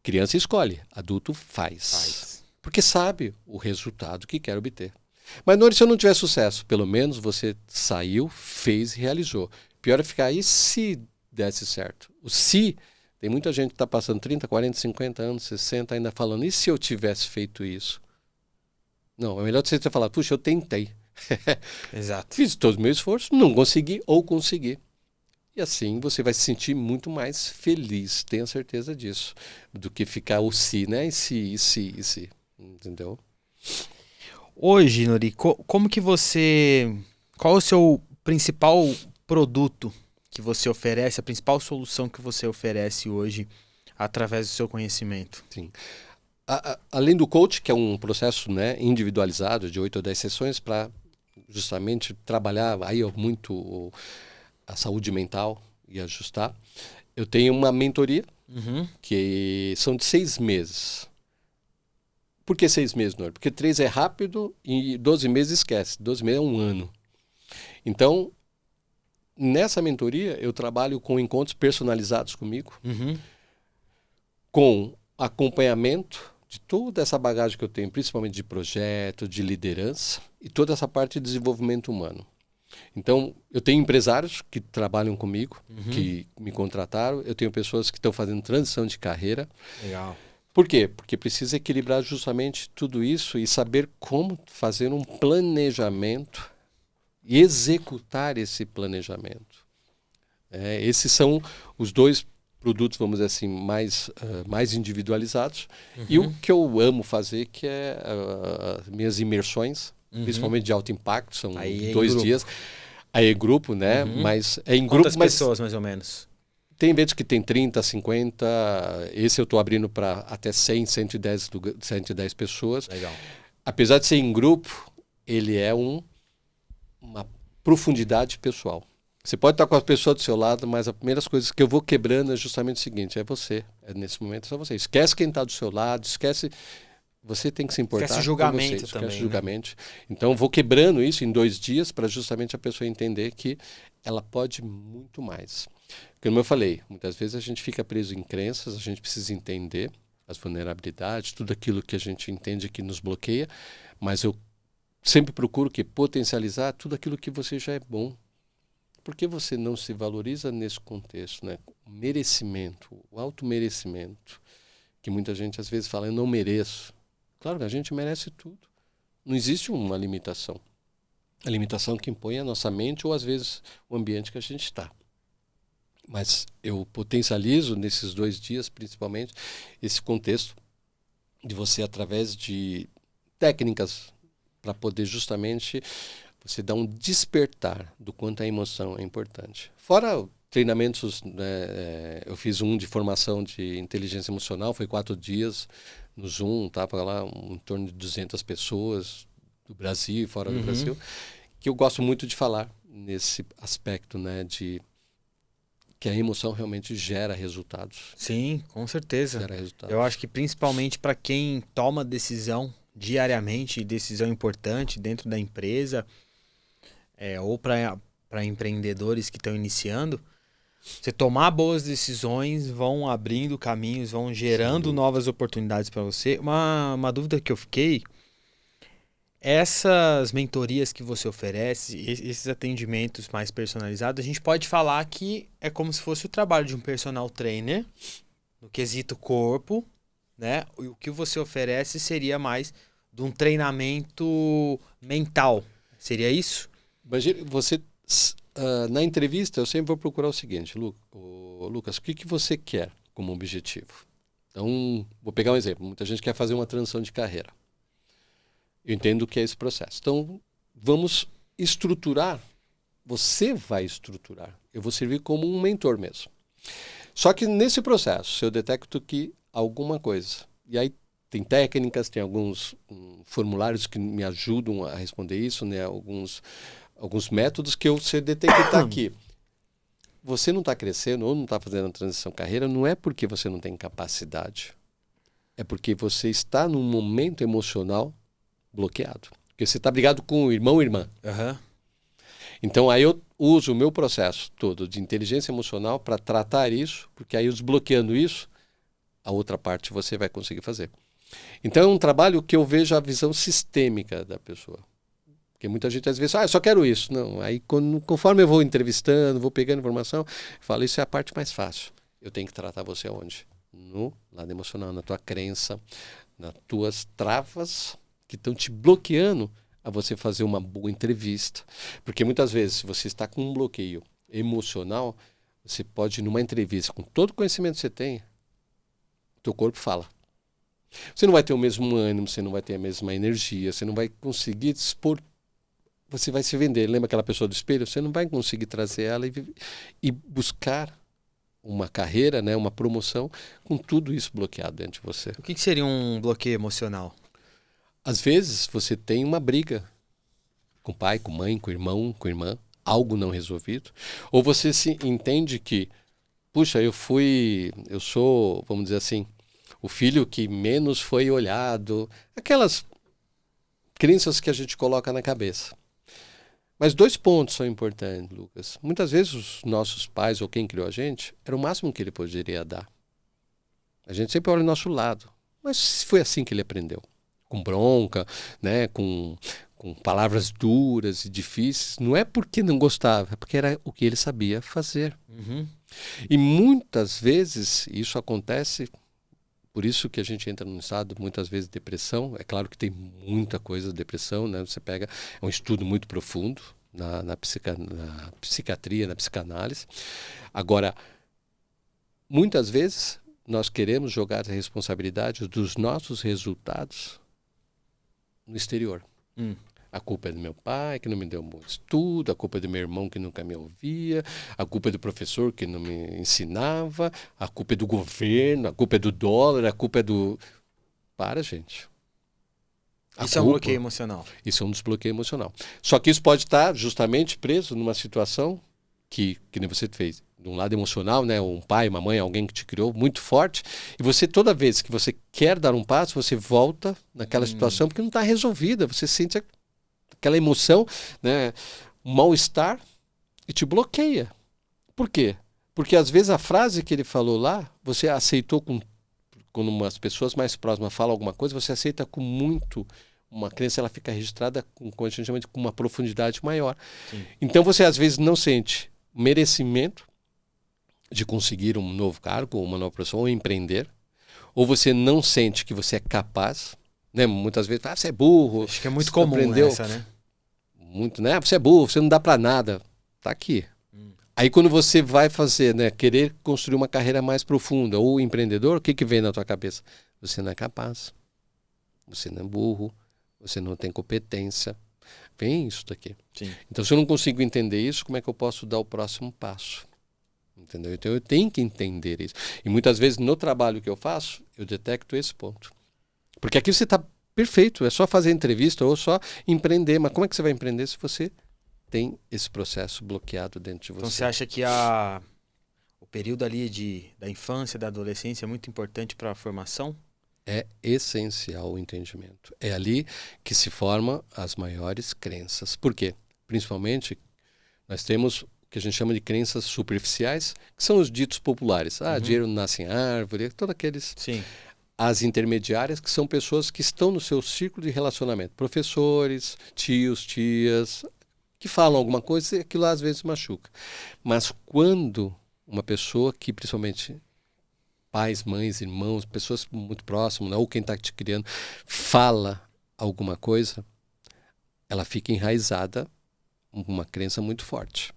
Criança escolhe, adulto faz. Porque sabe o resultado que quer obter. Mas se eu não tiver sucesso, pelo menos você saiu, fez e realizou. Pior é ficar, e se desse certo? O se, tem muita gente que está passando 30, 40, 50 anos, 60 ainda falando, e se eu tivesse feito isso? Não, é melhor você ter falado, puxa, eu tentei. Exato. Fiz todo o meu esforço, não consegui ou consegui. E assim você vai se sentir muito mais feliz, tenha certeza disso, do que ficar o se, né? E se, entendeu? Hoje, Nori, como que você... Qual é o seu principal produto que você oferece, a principal solução que você oferece hoje através do seu conhecimento? Sim. Além do coach, que é um processo, né, individualizado de 8 ou 10 sessões para justamente trabalhar aí muito a saúde mental e ajustar, eu tenho uma mentoria que são de 6 meses. Por que 6 meses, Nori? Porque 3 é rápido e 12 meses esquece. 12 meses é um ano. Então, nessa mentoria, eu trabalho com encontros personalizados comigo, com acompanhamento de toda essa bagagem que eu tenho, principalmente de projeto, de liderança e toda essa parte de desenvolvimento humano. Então, eu tenho empresários que trabalham comigo, que me contrataram. Eu tenho pessoas que estão fazendo transição de carreira. Legal. Por quê? Porque precisa equilibrar justamente tudo isso e saber como fazer um planejamento e executar esse planejamento. Esses são os 2 produtos, vamos dizer assim, mais individualizados. E o que eu amo fazer, que é minhas imersões, principalmente de alto impacto, são Aí 2 dias. Aí é grupo, né? Mas é em Quantas grupo, pessoas, mais ou menos? Tem eventos que tem 30, 50. Esse eu estou abrindo para até 100, 110 pessoas. Legal. Apesar de ser em grupo, ele é uma profundidade pessoal. Você pode estar com a pessoa do seu lado, mas as primeiras coisas que eu vou quebrando é justamente o seguinte: é você. Nesse momento é só você. Esquece quem está do seu lado, esquece. Você tem que se importar. Esquece o julgamento com você, esquece também. O julgamento. Né? Então, vou quebrando isso em 2 dias para justamente a pessoa entender que ela pode muito mais. Porque, como eu falei, muitas vezes a gente fica preso em crenças, a gente precisa entender as vulnerabilidades, tudo aquilo que a gente entende que nos bloqueia, mas eu sempre procuro potencializar tudo aquilo que você já é bom. Por que você não se valoriza nesse contexto, né? O merecimento, o automerecimento, que muita gente às vezes fala, eu não mereço. Claro que a gente merece tudo. Não existe uma limitação. A limitação que impõe é a nossa mente ou às vezes o ambiente que a gente está. Mas eu potencializo nesses 2 dias, principalmente, esse contexto de você, através de técnicas, para poder justamente você dar um despertar do quanto a emoção é importante. Fora treinamentos, né, eu fiz um de formação de inteligência emocional, foi 4 dias no Zoom, para lá em torno de 200 pessoas do Brasil e fora do Brasil, que eu gosto muito de falar nesse aspecto, né, de que a emoção realmente gera resultados. Sim, com certeza. Gera resultados. Eu acho que principalmente para quem toma decisão diariamente, decisão importante dentro da empresa, ou para empreendedores que estão iniciando, você tomar boas decisões vão abrindo caminhos, vão gerando novas oportunidades para você. Uma dúvida que eu fiquei, essas mentorias que você oferece, esses atendimentos mais personalizados, a gente pode falar que é como se fosse o trabalho de um personal trainer, no quesito corpo, né? O que você oferece seria mais de um treinamento mental. Seria isso? Imagina, você, na entrevista, eu sempre vou procurar o seguinte, Lucas, o que você quer como objetivo? Então, vou pegar um exemplo. Muita gente quer fazer uma transição de carreira. Eu entendo o que é esse processo. Então, vamos estruturar. Você vai estruturar. Eu vou servir como um mentor mesmo. Só que nesse processo, se eu detecto que alguma coisa... E aí tem técnicas, tem alguns formulários que me ajudam a responder isso, né? Alguns métodos que eu sei detectar aqui. Você não está crescendo ou não está fazendo a transição carreira, não é porque você não tem capacidade. É porque você está num momento emocional bloqueado. Porque você está brigado com o irmão ou irmã. Então, aí eu uso o meu processo todo de inteligência emocional para tratar isso, porque aí desbloqueando isso, a outra parte você vai conseguir fazer. Então, é um trabalho que eu vejo a visão sistêmica da pessoa. Porque muita gente às vezes, eu só quero isso. Não, aí conforme eu vou entrevistando, vou pegando informação, eu falo, isso é a parte mais fácil. Eu tenho que tratar você onde? No lado emocional, na tua crença, nas tuas travas que estão te bloqueando a você fazer uma boa entrevista. Porque muitas vezes, se você está com um bloqueio emocional, você pode, numa entrevista, com todo o conhecimento que você tem, teu corpo fala. Você não vai ter o mesmo ânimo, você não vai ter a mesma energia, você não vai conseguir dispor, você vai se vender. Lembra aquela pessoa do espelho? Você não vai conseguir trazer ela e buscar uma carreira, né, uma promoção, com tudo isso bloqueado dentro de você. O que seria um bloqueio emocional? Às vezes você tem uma briga com o pai, com a mãe, com o irmão, com a irmã, algo não resolvido. Ou você se entende que, puxa, eu sou, vamos dizer assim, o filho que menos foi olhado. Aquelas crenças que a gente coloca na cabeça. Mas 2 pontos são importantes, Lucas. Muitas vezes os nossos pais ou quem criou a gente, era o máximo que ele poderia dar. A gente sempre olha o nosso lado. Mas foi assim que ele aprendeu. Com bronca, né? com palavras duras e difíceis. Não é porque não gostava, é porque era o que ele sabia fazer. E muitas vezes isso acontece, por isso que a gente entra num estado, muitas vezes, de depressão. É claro que tem muita coisa de depressão, né? Você pega, é um estudo muito profundo na psiquiatria, na psicanálise. Agora, muitas vezes nós queremos jogar a responsabilidade dos nossos resultados no exterior. A culpa é do meu pai, que não me deu um bom estudo, a culpa é do meu irmão, que nunca me ouvia, a culpa é do professor, que não me ensinava, a culpa é do governo, a culpa é do dólar, a culpa é do... Para, gente. Isso é um bloqueio emocional. Isso é um desbloqueio emocional. Só que isso pode estar justamente preso numa situação que nem você fez, de um lado emocional, né? Um pai, uma mãe, alguém que te criou muito forte, e você, toda vez que você quer dar um passo, você volta naquela situação porque não está resolvida, você sente aquela emoção, né? Um mal-estar e te bloqueia. Por quê? Porque às vezes a frase que ele falou lá, você aceitou quando umas pessoas mais próximas falam alguma coisa, você aceita com muito... Uma crença, ela fica registrada com a gente chama de com uma profundidade maior. Sim. Então você às vezes não sente merecimento de conseguir um novo cargo, ou uma nova profissão, ou empreender, ou você não sente que você é capaz, né? Muitas vezes, você é burro. Acho que é muito comum essa, né? Muito, né? Você é burro, você não dá para nada. Tá aqui. Aí quando você vai fazer, né, querer construir uma carreira mais profunda, ou empreendedor, o que vem na tua cabeça? Você não é capaz. Você não é burro. Você não tem competência. Vem isso daqui. Sim. Então, se eu não consigo entender isso, como é que eu posso dar o próximo passo? Entendeu? Então, eu tenho que entender isso. E muitas vezes, no trabalho que eu faço, eu detecto esse ponto. Porque aqui você está perfeito. É só fazer entrevista ou só empreender. Mas como é que você vai empreender se você tem esse processo bloqueado dentro de você? Então, você acha que o período ali da infância, da adolescência é muito importante para a formação? É essencial o entendimento. É ali que se formam as maiores crenças. Por quê? Principalmente, nós temos o que a gente chama de crenças superficiais, que são os ditos populares. Dinheiro não nasce em árvore, todos aqueles... Sim. As intermediárias, que são pessoas que estão no seu círculo de relacionamento. Professores, tios, tias, que falam alguma coisa e aquilo às vezes machuca. Mas quando uma pessoa que, principalmente... pais, mães, irmãos, pessoas muito próximas, ou quem está te criando, fala alguma coisa, ela fica enraizada uma crença muito forte.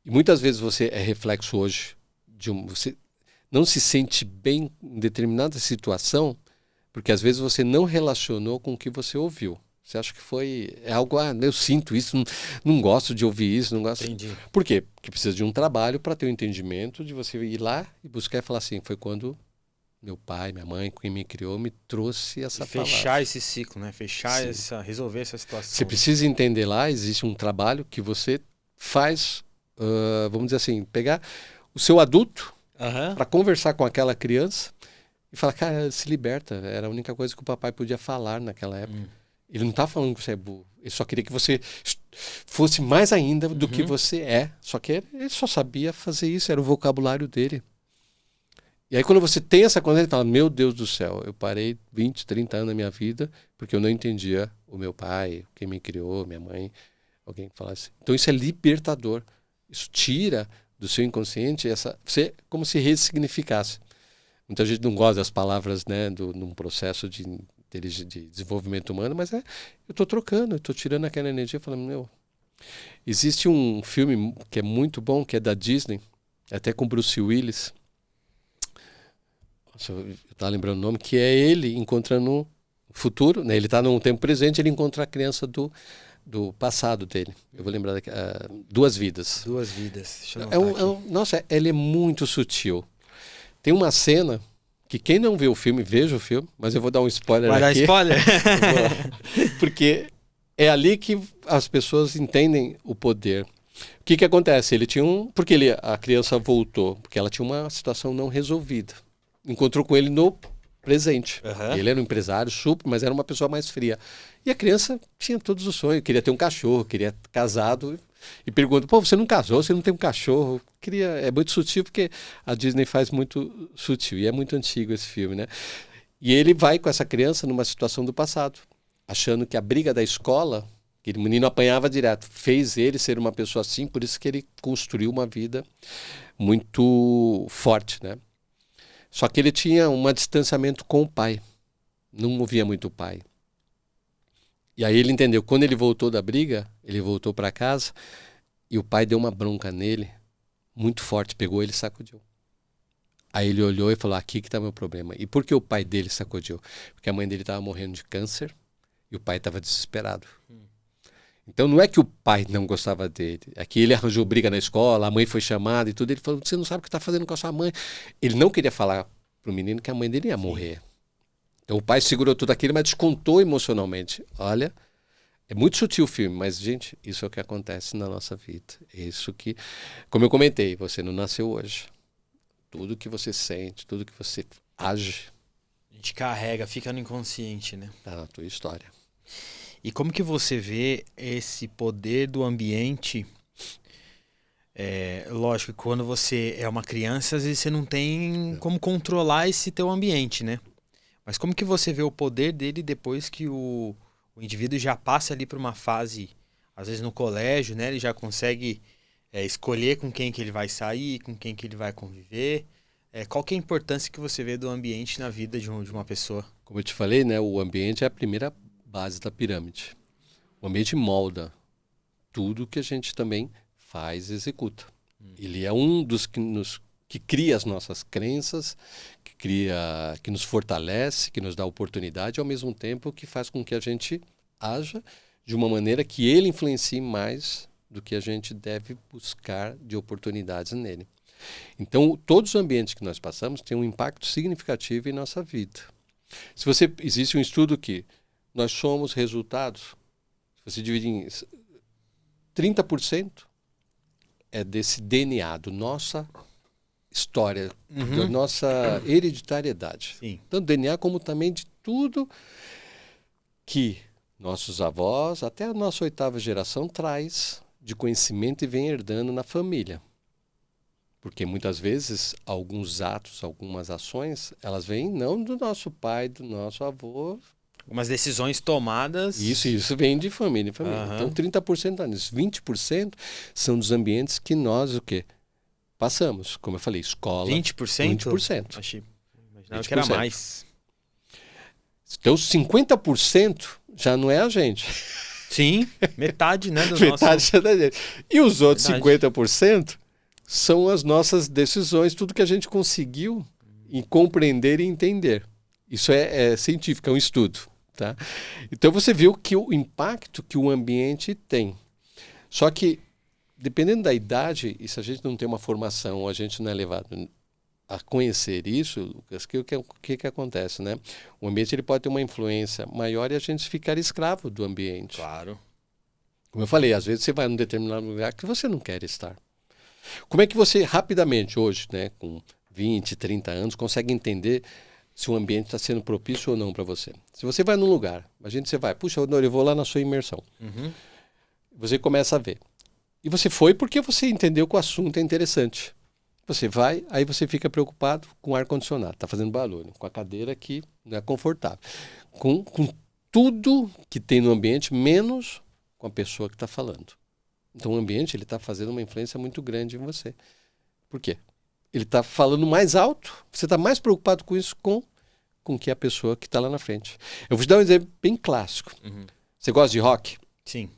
E muitas vezes você é reflexo hoje você não se sente bem em determinada situação, porque às vezes você não relacionou com o que você ouviu. Você acha que é algo, eu sinto isso, não gosto de ouvir isso, não gosto. Entendi. Por quê? Porque precisa de um trabalho para ter o entendimento de você ir lá e buscar e falar assim, foi quando meu pai, minha mãe, quem me criou, me trouxe essa palavra. Fechar esse ciclo, né? Resolver essa situação. Você precisa entender lá, existe um trabalho que você faz, vamos dizer assim, pegar o seu adulto para conversar com aquela criança e falar, cara, se liberta, era a única coisa que o papai podia falar naquela época. Ele não está falando que você é burro. Ele só queria que você fosse mais ainda do que você é. Só que ele só sabia fazer isso, era o vocabulário dele. E aí quando você tem essa consciência, você fala, meu Deus do céu, eu parei 20, 30 anos da minha vida porque eu não entendia o meu pai, quem me criou, minha mãe, alguém que falasse. Então isso é libertador. Isso tira do seu inconsciente você como se ressignificasse. Muita gente não gosta das palavras, né, num processo de desenvolvimento humano, mas eu estou trocando, eu estou tirando aquela energia, falando, existe um filme que é muito bom, que é da Disney, até com Bruce Willis, nossa, eu estava lembrando o nome, que é ele encontrando o futuro, né? Ele está num tempo presente, ele encontra a criança do passado dele. Eu vou lembrar daqui, Duas Vidas. Duas Vidas. Deixa eu nossa, ele é muito sutil. Tem uma cena que quem não viu o filme, veja o filme, mas eu vou dar um spoiler aqui. Vai dar spoiler? Porque é ali que as pessoas entendem o poder. O que acontece? Ele tinha porque a criança voltou, porque ela tinha uma situação não resolvida. Encontrou com ele no presente. Ele era um empresário super, mas era uma pessoa mais fria. E a criança tinha todos os sonhos, queria ter um cachorro, queria casado. E pergunta, você não casou, você não tem um cachorro? É muito sutil, porque a Disney faz muito sutil. E é muito antigo esse filme, né? E ele vai com essa criança numa situação do passado, achando que a briga da escola, que o menino apanhava direto, fez ele ser uma pessoa assim, por isso que ele construiu uma vida muito forte, né? Só que ele tinha um distanciamento com o pai. Não ouvia muito o pai. E aí ele entendeu, quando ele voltou da briga, ele voltou para casa e o pai deu uma bronca nele, muito forte, pegou ele e sacudiu. Aí ele olhou e falou, aqui que tá meu problema. E por que o pai dele sacudiu? Porque a mãe dele estava morrendo de câncer e o pai estava desesperado. Então não é que o pai não gostava dele, é que ele arranjou briga na escola, a mãe foi chamada e tudo, ele falou, você não sabe o que está fazendo com a sua mãe. Ele não queria falar pro menino que a mãe dele ia morrer. Então o pai segurou tudo aquilo, mas descontou emocionalmente. Olha, é muito sutil o filme, mas, gente, isso é o que acontece na nossa vida. É isso que, como eu comentei, você não nasceu hoje. Tudo que você sente, tudo que você age... A gente carrega, fica no inconsciente, né? Tá na tua história. E como que você vê esse poder do ambiente? Lógico que quando você é uma criança, às vezes você não tem como controlar esse teu ambiente, né? Mas como que você vê o poder dele depois que o indivíduo já passa ali por uma fase, às vezes no colégio, né? Ele já consegue escolher com quem que ele vai sair, com quem que ele vai conviver. Qual que é a importância que você vê do ambiente na vida de uma pessoa? Como eu te falei, né? O ambiente é a primeira base da pirâmide. O ambiente molda tudo que a gente também faz e executa. Ele é um dos que cria as nossas crenças, que nos fortalece, que nos dá oportunidade, ao mesmo tempo que faz com que a gente haja de uma maneira que ele influencie mais do que a gente deve buscar de oportunidades nele. Então, todos os ambientes que nós passamos têm um impacto significativo em nossa vida. Existe um estudo que nós somos resultados, se você dividir em 30% é desse DNA, da nossa história, da nossa hereditariedade. Sim. Tanto DNA como também de tudo que nossos avós, até a nossa 8ª geração, traz de conhecimento e vem herdando na família. Porque muitas vezes alguns atos, algumas ações, elas vêm não do nosso pai, do nosso avô. Algumas decisões tomadas. Isso vem de família em família. Então 30% tá nisso. 20% são dos ambientes que nós o quê? Passamos. Como eu falei, escola. 20%? 20%. Imaginava que era mais. Então 50% já não é a gente. Sim, metade, né? Metade é da gente. E os outros Verdade. 50% são as nossas decisões, tudo que a gente conseguiu em compreender e entender. Isso é científico, é um estudo. Tá? Então você viu que o impacto que o ambiente tem. Só que, dependendo da idade, e se a gente não tem uma formação, ou a gente não é levado a conhecer isso, Lucas, o que acontece, né? O ambiente ele pode ter uma influência maior e a gente ficar escravo do ambiente. Claro. Como eu falei, às vezes você vai num determinado lugar que você não quer estar. Como é que você, rapidamente, hoje, né, com 20, 30 anos, consegue entender se o ambiente está sendo propício ou não para você? Se você vai num lugar, imagina que você vai, puxa, eu vou lá na sua imersão. Você começa a ver. E você foi porque você entendeu que o assunto é interessante. Você vai, aí você fica preocupado com o ar-condicionado, está fazendo barulho, com a cadeira que não é confortável, com tudo que tem no ambiente, menos com a pessoa que está falando. Então o ambiente ele está fazendo uma influência muito grande em você. Por quê? Ele está falando mais alto, você está mais preocupado com isso com que a pessoa que está lá na frente. Eu vou te dar um exemplo bem clássico. Você gosta de rock? Sim.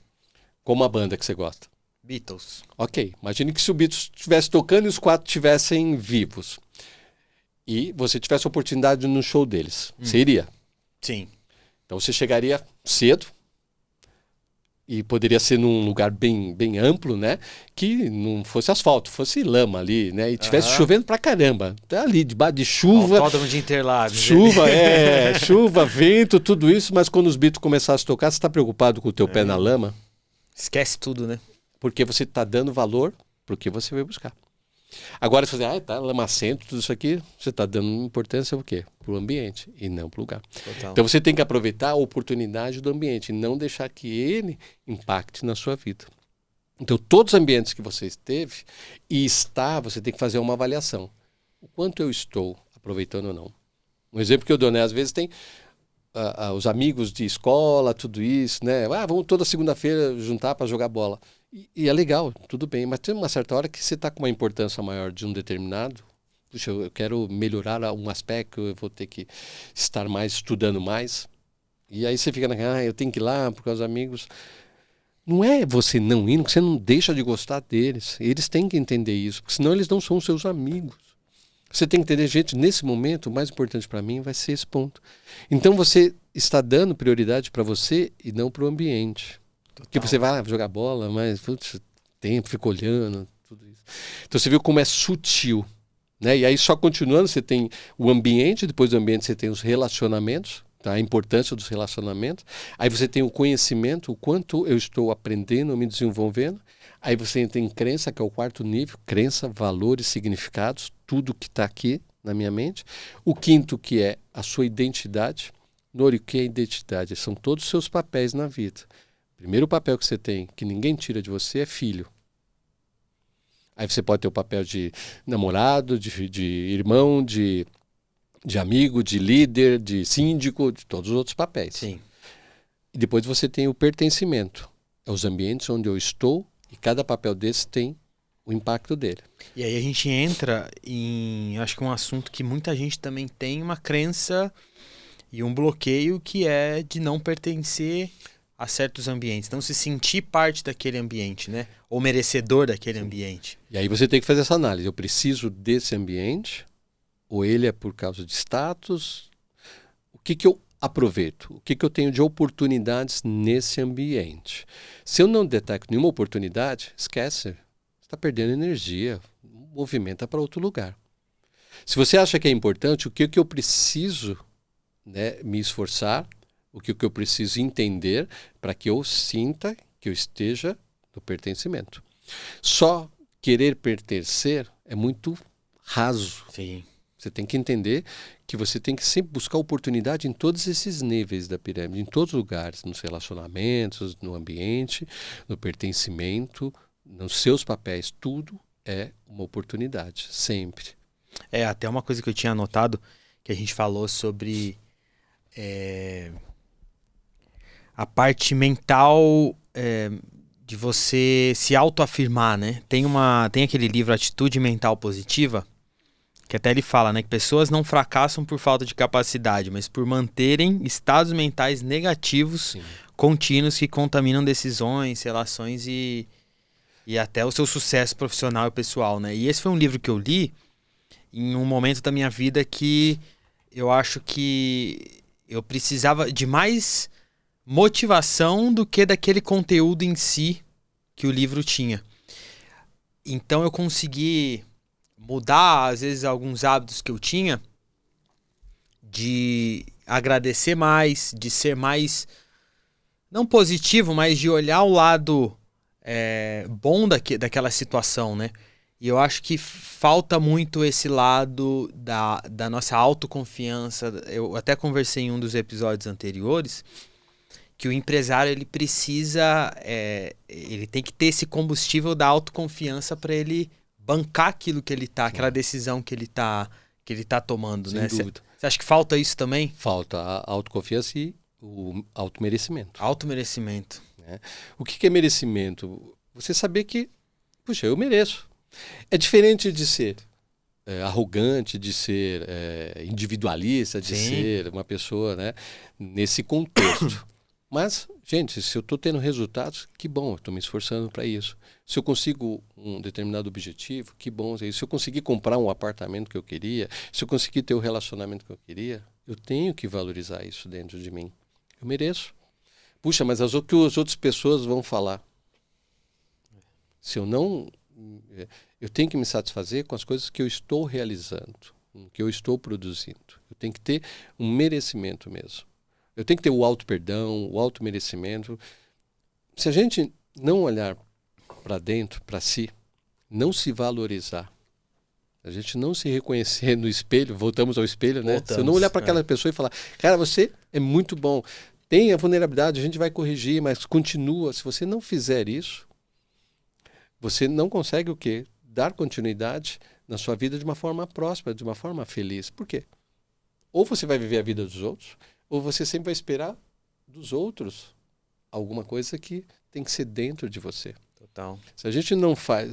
Qual uma banda que você gosta? Beatles. Ok, imagine que se o Beatles estivesse tocando e os 4 estivessem vivos. E você tivesse a oportunidade no show deles. Você iria? Sim. Então você chegaria cedo, e poderia ser num lugar bem, bem amplo, né? Que não fosse asfalto, fosse lama ali, né? E tivesse chovendo pra caramba. Tá ali, debaixo de chuva. Autódromo de Interlagos. Chuva, vento, tudo isso. Mas quando os Beatles começassem a tocar, você está preocupado com o teu pé na lama? Esquece tudo, né? Porque você está dando valor pro que você veio buscar. Agora, se você tá lamacento, tudo isso aqui, você está dando importância ao quê? Pro ambiente e não pro lugar. Total. Então você tem que aproveitar a oportunidade do ambiente e não deixar que ele impacte na sua vida. Então todos os ambientes que você esteve e está, você tem que fazer uma avaliação. O quanto eu estou aproveitando ou não. Um exemplo que eu dou, né? Às vezes tem os amigos de escola, tudo isso, né? Vamos toda segunda-feira juntar para jogar bola. E é legal, tudo bem, mas tem uma certa hora que você está com uma importância maior de um determinado. Puxa, eu quero melhorar um aspecto, eu vou ter que estar mais, estudando mais. E aí você fica naquela, eu tenho que ir lá por causa dos amigos. Não é você não indo, que você não deixa de gostar deles. Eles têm que entender isso, porque senão eles não são seus amigos. Você tem que entender, gente, nesse momento, o mais importante para mim vai ser esse ponto. Então você está dando prioridade para você e não para o ambiente. Porque você vai jogar bola, mas putz, tempo, fica olhando, tudo isso. Então você viu como é sutil. Né? E aí só continuando, você tem o ambiente, depois do ambiente você tem os relacionamentos, tá? A importância dos relacionamentos. Aí você tem o conhecimento, o quanto eu estou aprendendo, me desenvolvendo. Aí você tem crença, que é o quarto nível, crença, valores, significados, tudo que está aqui na minha mente. O quinto, que é a sua identidade. Nori, o que é identidade? São todos os seus papéis na vida. O primeiro papel que você tem, que ninguém tira de você, é filho. Aí você pode ter o papel de namorado, de irmão, de amigo, de líder, de síndico, de todos os outros papéis. Sim. E depois você tem o pertencimento. É os ambientes onde eu estou e cada papel desse tem o impacto dele. E aí a gente entra em, acho que um assunto que muita gente também tem uma crença e um bloqueio que é de não pertencer a certos ambientes, não se sentir parte daquele ambiente, né? Ou merecedor daquele ambiente. E aí você tem que fazer essa análise. Eu preciso desse ambiente ou ele é por causa de status? O que eu aproveito? O que eu tenho de oportunidades nesse ambiente? Se eu não detecto nenhuma oportunidade, esquece. Você está perdendo energia. Movimenta para outro lugar. Se você acha que é importante, o que eu preciso, né, me esforçar, o que eu preciso entender para que eu sinta que eu esteja no pertencimento. Só querer pertencer é muito raso. Sim. Você tem que entender que você tem que sempre buscar oportunidade em todos esses níveis da pirâmide, em todos os lugares, nos relacionamentos, no ambiente, no pertencimento, nos seus papéis. Tudo é uma oportunidade, sempre. É, até uma coisa que eu tinha anotado, que a gente falou sobre a parte mental de você se autoafirmar, né? Tem aquele livro Atitude Mental Positiva, que até ele fala, né, que pessoas não fracassam por falta de capacidade, mas por manterem estados mentais negativos, Sim, contínuos, que contaminam decisões, relações e até o seu sucesso profissional e pessoal, né? E esse foi um livro que eu li em um momento da minha vida que eu acho que eu precisava de mais motivação do que daquele conteúdo em si que o livro tinha. Então eu consegui mudar, às vezes, alguns hábitos que eu tinha, de agradecer mais, de ser mais, não positivo, mas de olhar o lado bom daquela situação, né? E eu acho que falta muito esse lado da nossa autoconfiança. Eu até conversei em um dos episódios anteriores que o empresário ele precisa, ele tem que ter esse combustível da autoconfiança para ele bancar aquilo que ele tá, aquela decisão que ele tá tomando, sem né? dúvida. Você acha que falta isso também? Falta a autoconfiança e o automerecimento. Automerecimento. Né? O que é merecimento? Você saber que, puxa, eu mereço. É diferente de ser arrogante, de ser individualista, de Sim. ser uma pessoa, né, nesse contexto. Mas, gente, se eu estou tendo resultados, que bom, eu estou me esforçando para isso. Se eu consigo um determinado objetivo, que bom. Se eu conseguir comprar um apartamento que eu queria, se eu conseguir ter o relacionamento que eu queria, eu tenho que valorizar isso dentro de mim. Eu mereço. Puxa, mas o que as outras pessoas vão falar? Se eu não... Eu tenho que me satisfazer com as coisas que eu estou realizando, que eu estou produzindo. Eu tenho que ter um merecimento mesmo. Eu tenho que ter o auto-perdão, o auto-merecimento. Se a gente não olhar para dentro, para si, não se valorizar, a gente não se reconhecer no espelho, voltamos ao espelho, né? Se eu não olhar para aquela pessoa e falar, cara, você é muito bom, tem a vulnerabilidade, a gente vai corrigir, mas continua. Se você não fizer isso, você não consegue o quê? Dar continuidade na sua vida de uma forma próspera, de uma forma feliz. Por quê? Ou você vai viver a vida dos outros, ou você sempre vai esperar dos outros alguma coisa que tem que ser dentro de você. Total. Se a gente não faz...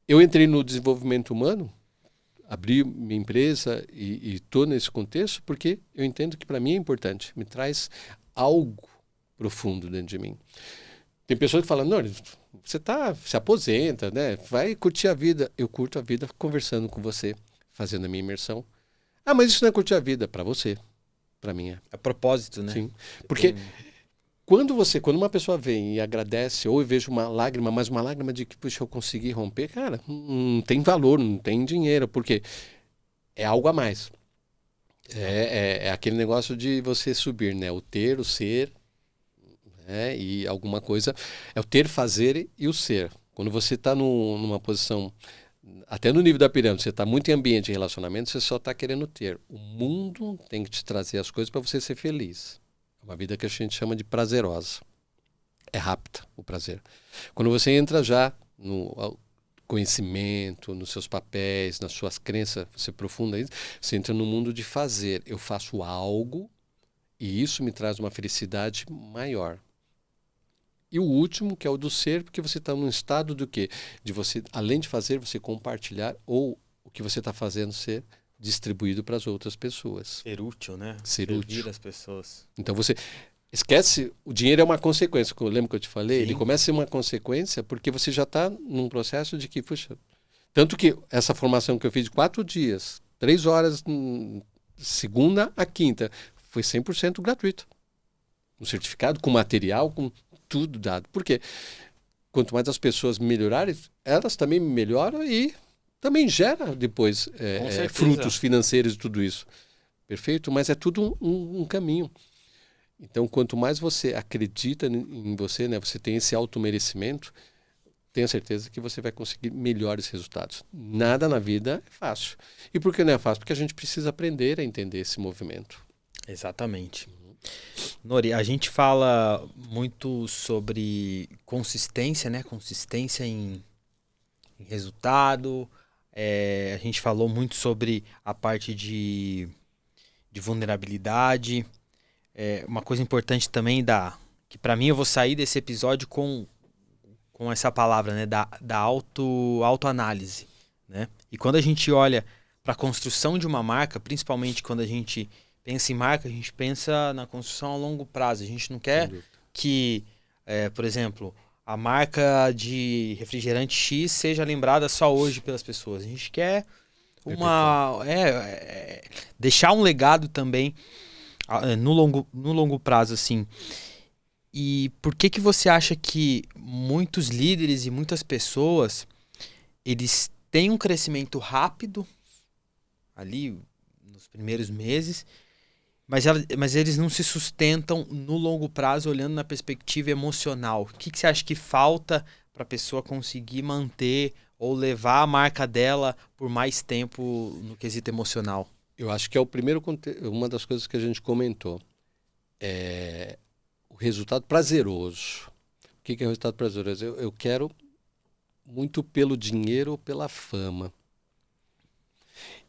Eu entrei no desenvolvimento humano, abri minha empresa e estou nesse contexto porque eu entendo que para mim é importante. Me traz algo profundo dentro de mim. Tem pessoas que falam, não, você se aposenta, né? Vai curtir a vida. Eu curto a vida conversando com você, fazendo a minha imersão. Ah, mas isso não é curtir a vida. Para você. Para mim é. É propósito, né? Sim. Porque quando uma pessoa vem e agradece, ou eu vejo uma lágrima, mas uma lágrima de que, puxa, eu consegui romper, cara, não tem valor, não tem dinheiro, porque é algo a mais. É aquele negócio de você subir, né? O ter, o ser, né? E alguma coisa. É o ter, fazer e o ser. Quando você está numa posição, até no nível da pirâmide, você está muito em ambiente de relacionamento, você só está querendo ter. O mundo tem que te trazer as coisas para você ser feliz. É uma vida que a gente chama de prazerosa. É rápida o prazer. Quando você entra já no conhecimento, nos seus papéis, nas suas crenças, você aprofunda isso, você entra no mundo de fazer. Eu faço algo e isso me traz uma felicidade maior. E o último, que é o do ser, porque você está num estado do quê? De você, além de fazer, você compartilhar ou o que você está fazendo ser distribuído para as outras pessoas. Ser útil, né? Ser Servir útil. as pessoas. Então você esquece, o dinheiro é uma consequência. Lembra que eu te falei? Sim. Ele começa a ser uma consequência porque você já está num processo de que, puxa, tanto que essa formação que eu fiz de 4 dias, 3 horas, segunda a quinta, foi 100% gratuito. Um certificado com material, com tudo dado. Por quê? Quanto mais as pessoas melhorarem, elas também melhoram e também gera depois frutos financeiros e tudo isso. Perfeito? Mas é tudo um caminho. Então, quanto mais você acredita em você, né, você tem esse automerecimento, tenha certeza que você vai conseguir melhores resultados. Nada na vida é fácil. E por que não é fácil? Porque a gente precisa aprender a entender esse movimento. Exatamente. Nori, a gente fala muito sobre consistência, né? Consistência em resultado. A gente falou muito sobre a parte de vulnerabilidade. Uma coisa importante também que para mim eu vou sair desse episódio com essa palavra, né? Da autoanálise, né? E quando a gente olha para a construção de uma marca, principalmente quando a gente pensa em marca, a gente pensa na construção a longo prazo. A gente não quer que, por exemplo, a marca de refrigerante X seja lembrada só hoje pelas pessoas. A gente quer deixar um legado também no longo prazo, assim. E por que você acha que muitos líderes e muitas pessoas, eles têm um crescimento rápido ali nos primeiros meses, mas eles não se sustentam no longo prazo olhando na perspectiva emocional? O que você acha que falta para a pessoa conseguir manter ou levar a marca dela por mais tempo no quesito emocional? Eu acho que é uma das coisas que a gente comentou. O resultado prazeroso. O que é o resultado prazeroso? Eu quero muito pelo dinheiro ou pela fama.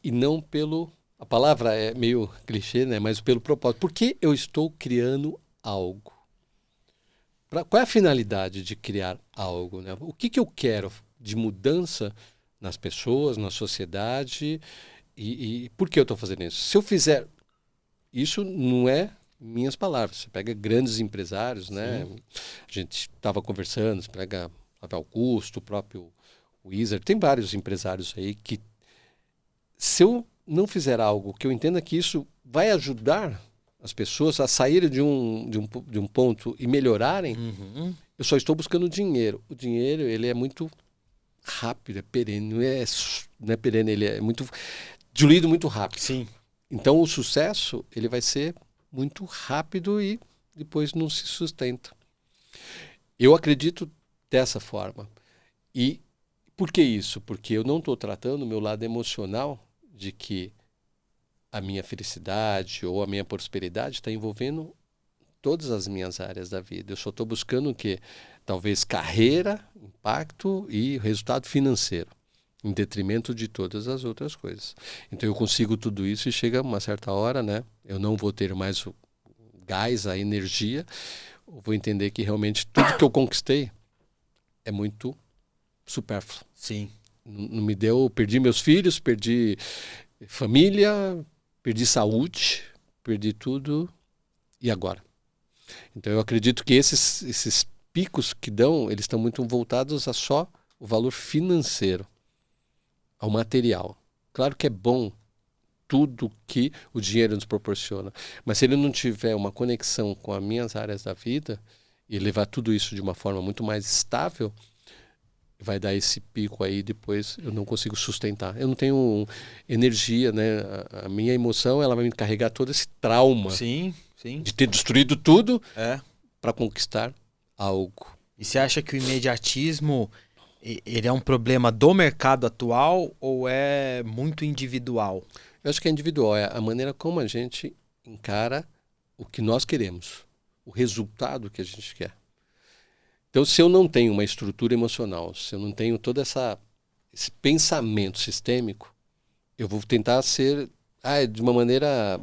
E não pelo... A palavra é meio clichê, né? Mas pelo propósito. Por que eu estou criando algo? Qual é a finalidade de criar algo, né? O que eu quero de mudança nas pessoas, na sociedade? E por que eu estou fazendo isso? Se eu fizer... Isso não é minhas palavras. Você pega grandes empresários, né? Sim. A gente estava conversando, você pega Flávio Augusto, o próprio Wizard. Tem vários empresários aí que... Se eu não fizer algo que eu entenda que isso vai ajudar as pessoas a saírem de um ponto e melhorarem, eu só estou buscando dinheiro. O dinheiro, ele é muito rápido, é perene, não é perene, ele é muito diluído muito rápido. Sim. Então o sucesso, ele vai ser muito rápido e depois não se sustenta. Eu acredito dessa forma. E por que isso? Porque eu não estou tratando o meu lado emocional de que a minha felicidade ou a minha prosperidade está envolvendo todas as minhas áreas da vida. Eu só estou buscando o quê? Talvez carreira, impacto e resultado financeiro, em detrimento de todas as outras coisas. Então eu consigo tudo isso e chega uma certa hora, né? Eu não vou ter mais o gás, a energia, eu vou entender que realmente tudo que eu conquistei é muito supérfluo. Sim. Não me deu, perdi meus filhos, perdi família, perdi saúde, perdi tudo, e agora? Então eu acredito que esses picos que dão, eles estão muito voltados a só o valor financeiro, ao material. Claro que é bom tudo que o dinheiro nos proporciona. Mas se ele não tiver uma conexão com as minhas áreas da vida e levar tudo isso de uma forma muito mais estável, vai dar esse pico aí, depois eu não consigo sustentar. Eu não tenho energia, né? A minha emoção, ela vai me carregar todo esse trauma sim. de ter destruído tudo É. para conquistar algo. E você acha que o imediatismo ele é um problema do mercado atual ou é muito individual? Eu acho que é individual, é a maneira como a gente encara o que nós queremos, o resultado que a gente quer. Então, se eu não tenho uma estrutura emocional, se eu não tenho todo esse pensamento sistêmico, eu vou tentar ser de uma maneira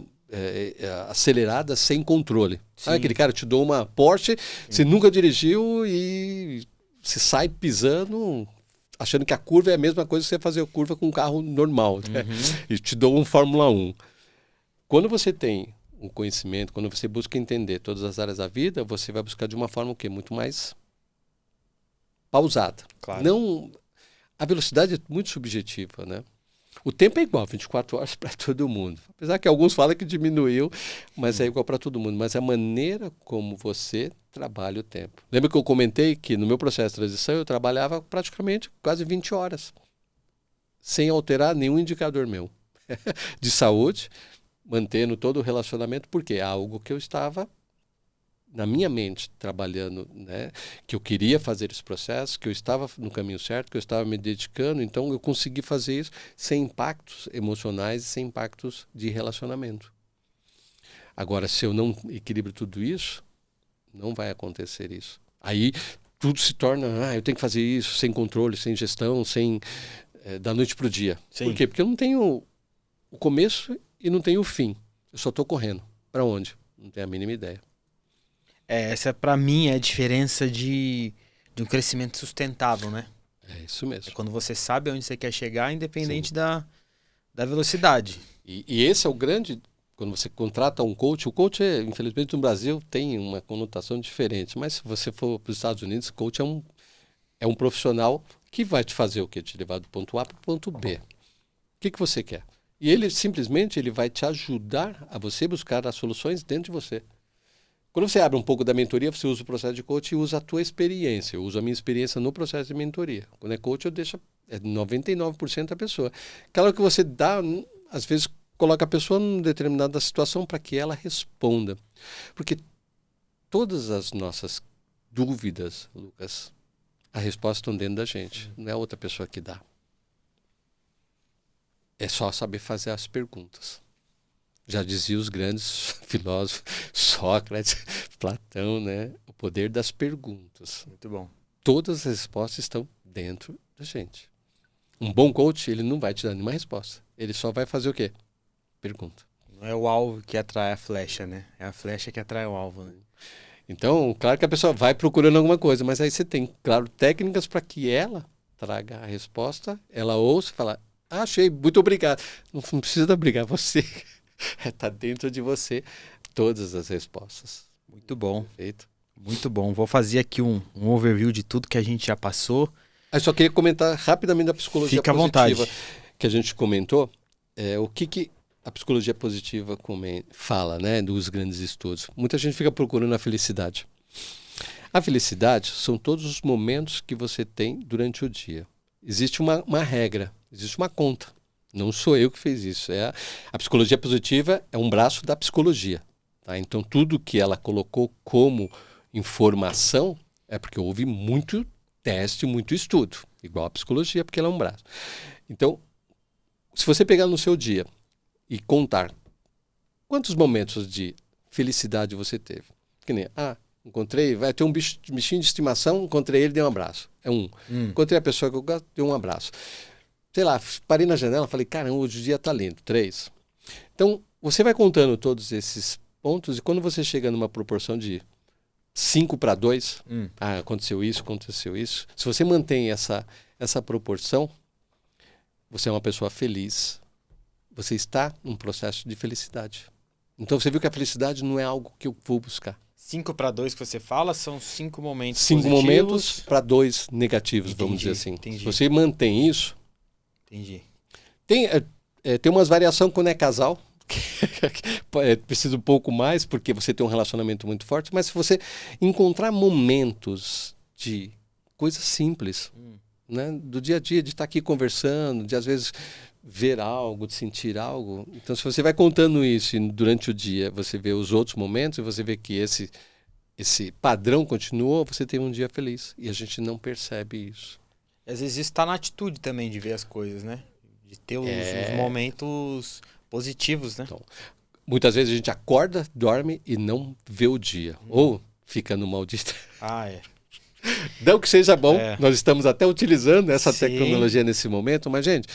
acelerada, sem controle. Sabe aquele cara, te dou uma Porsche, você nunca dirigiu e você sai pisando, achando que a curva é a mesma coisa que você fazer a curva com um carro normal. Né? E te dou um Fórmula 1. Quando você tem um conhecimento, quando você busca entender todas as áreas da vida, você vai buscar de uma forma o quê? Muito mais pausada. Claro. Não, a velocidade é muito subjetiva, né? O tempo é igual, 24 horas para todo mundo. Apesar que alguns falam que diminuiu, mas é igual para todo mundo. Mas a maneira como você trabalha o tempo. Lembra que eu comentei que no meu processo de transição eu trabalhava praticamente quase 20 horas, sem alterar nenhum indicador meu de saúde, mantendo todo o relacionamento, porque é algo que eu estava na minha mente trabalhando, né? Que eu queria fazer esse processo, que eu estava no caminho certo, que eu estava me dedicando, então eu consegui fazer isso sem impactos emocionais e sem impactos de relacionamento. Agora, se eu não equilibro tudo isso, não vai acontecer isso. Aí tudo se torna, eu tenho que fazer isso sem controle, sem gestão, sem da noite para o dia. Sim. Por quê? Porque eu não tenho o começo e não tenho o fim. Eu só estou correndo. Para onde? Não tenho a mínima ideia. Essa, para mim, é a diferença de um crescimento sustentável, né? É isso mesmo. É quando você sabe onde você quer chegar, independente da velocidade. E esse é o grande... Quando você contrata um coach, o coach, infelizmente, no Brasil tem uma conotação diferente. Mas se você for para os Estados Unidos, o coach é um profissional que vai te fazer o quê? Te levar do ponto A para o ponto B. O que você quer? E ele simplesmente ele vai te ajudar a você buscar as soluções dentro de você. Quando você abre um pouco da mentoria, você usa o processo de coach e usa a tua experiência. Eu uso a minha experiência no processo de mentoria. Quando é coach, eu deixo 99% da pessoa. Aquela que você dá, às vezes, coloca a pessoa numa determinada situação para que ela responda. Porque todas as nossas dúvidas, Lucas, a resposta estão dentro da gente. Não é outra pessoa que dá. É só saber fazer as perguntas. Já dizia os grandes filósofos, Sócrates, Platão, né? O poder das perguntas. Muito bom. Todas as respostas estão dentro da gente. Um bom coach, ele não vai te dar nenhuma resposta. Ele só vai fazer o quê? Pergunta. Não é o alvo que atrai a flecha, né? É a flecha que atrai o alvo, né? Então, claro que a pessoa vai procurando alguma coisa, mas aí você tem, claro, técnicas para que ela traga a resposta, ela ouça e fala, achei, muito obrigado. Não precisa obrigar você. Está dentro de você todas as respostas. Muito bom. Perfeito. Muito bom. Vou fazer aqui um overview de tudo que a gente já passou. Eu só queria comentar rapidamente da psicologia Fica positiva. à vontade. Que a gente comentou. O que a psicologia positiva fala, né, dos grandes estudos? Muita gente fica procurando a felicidade. A felicidade são todos os momentos que você tem durante o dia. Existe uma regra, existe uma conta. Não sou eu que fiz isso. A psicologia positiva é um braço da psicologia. Tá? Então, tudo que ela colocou como informação é porque houve muito teste, muito estudo. Igual a psicologia, porque ela é um braço. Então, se você pegar no seu dia e contar quantos momentos de felicidade você teve. Que nem, encontrei, vai ter um bichinho de estimação, encontrei ele, dei um abraço. É um. Encontrei a pessoa que eu gosto, dei um abraço. Sei lá, parei na janela, falei, caramba, hoje o dia tá lindo. 3. Então, você vai contando todos esses pontos e quando você chega numa proporção de 5 para 2, aconteceu isso. Se você mantém essa proporção, você é uma pessoa feliz. Você está num processo de felicidade. Então, você viu que a felicidade não é algo que eu vou buscar. 5 para 2 que você fala são 5 momentos 5 positivos. momentos para 2 negativos, vamos dizer assim. Entendi. Se você mantém isso... Entendi. Tem umas variações quando é casal. Precisa um pouco mais, porque você tem um relacionamento muito forte. Mas se você encontrar momentos de coisas simples, né, do dia a dia, de estar aqui conversando, de às vezes ver algo, de sentir algo. Então, se você vai contando isso e durante o dia você vê os outros momentos e você vê que esse padrão continuou, você tem um dia feliz. E a gente não percebe isso. Às vezes isso está na atitude também de ver as coisas, né? De ter os momentos positivos, né? Então, muitas vezes a gente acorda, dorme e não vê o dia. Ou fica no maldito. Não que seja bom, nós estamos até utilizando essa tecnologia nesse momento, mas, gente,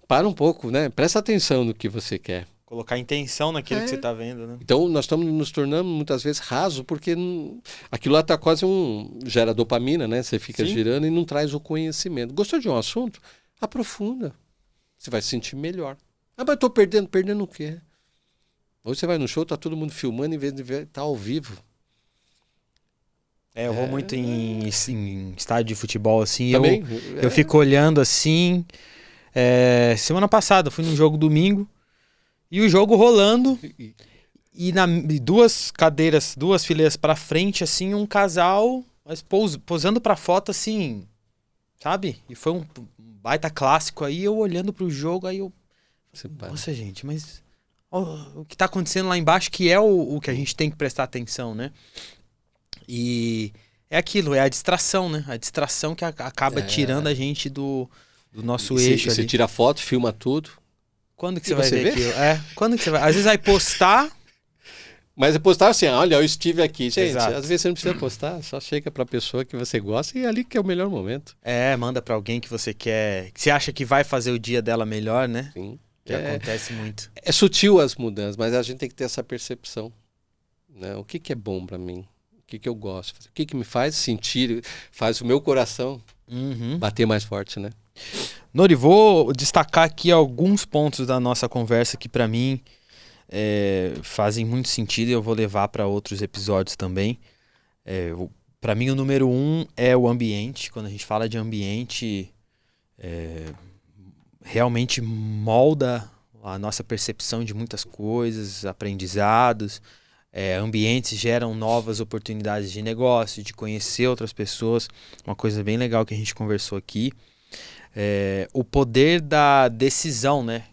para um pouco, né? Presta atenção no que você quer. Colocar intenção naquilo que você está vendo, né? Então, nós estamos nos tornando, muitas vezes, raso, porque aquilo lá está quase gera dopamina, né? Você fica girando e não traz o conhecimento. Gostou de um assunto? Aprofunda. Você vai se sentir melhor. Ah, mas eu estou perdendo. Perdendo o quê? Hoje você vai no show, tá todo mundo filmando, em vez de ver, tá ao vivo. Eu vou muito em estádio de futebol, assim. Também? Eu fico olhando assim. Semana passada, eu fui num jogo domingo. E o jogo rolando. E duas cadeiras, duas fileiras pra frente, assim, um casal, mas posando pra foto, assim, sabe? E foi um baita clássico aí, eu olhando pro jogo, aí eu... Nossa, gente, mas... o que tá acontecendo lá embaixo, que é o que a gente tem que prestar atenção, né? E é aquilo, é a distração, né? A distração que acaba tirando a gente do nosso eixo ali. Você tira foto, filma tudo. Quando que você vai ver aquilo? Quando que você vai... Às vezes vai postar... Mas é postar assim, olha, eu estive aqui. Gente, Exato. Às vezes você não precisa postar, só chega pra pessoa que você gosta e é ali que é o melhor momento. Manda pra alguém que você quer... Que você acha que vai fazer o dia dela melhor, né? Sim. Que acontece muito. É sutil as mudanças, mas a gente tem que ter essa percepção. Né? O que é bom pra mim? O que eu gosto? O que me faz sentir, faz o meu coração bater mais forte, né? Nori, vou destacar aqui alguns pontos da nossa conversa que pra mim fazem muito sentido e eu vou levar para outros episódios também. Pra mim o número 1 é o ambiente. Quando a gente fala de ambiente, realmente molda a nossa percepção de muitas coisas, aprendizados. Ambientes geram novas oportunidades de negócio, de conhecer outras pessoas. Uma coisa bem legal que a gente conversou aqui. O poder da decisão, né?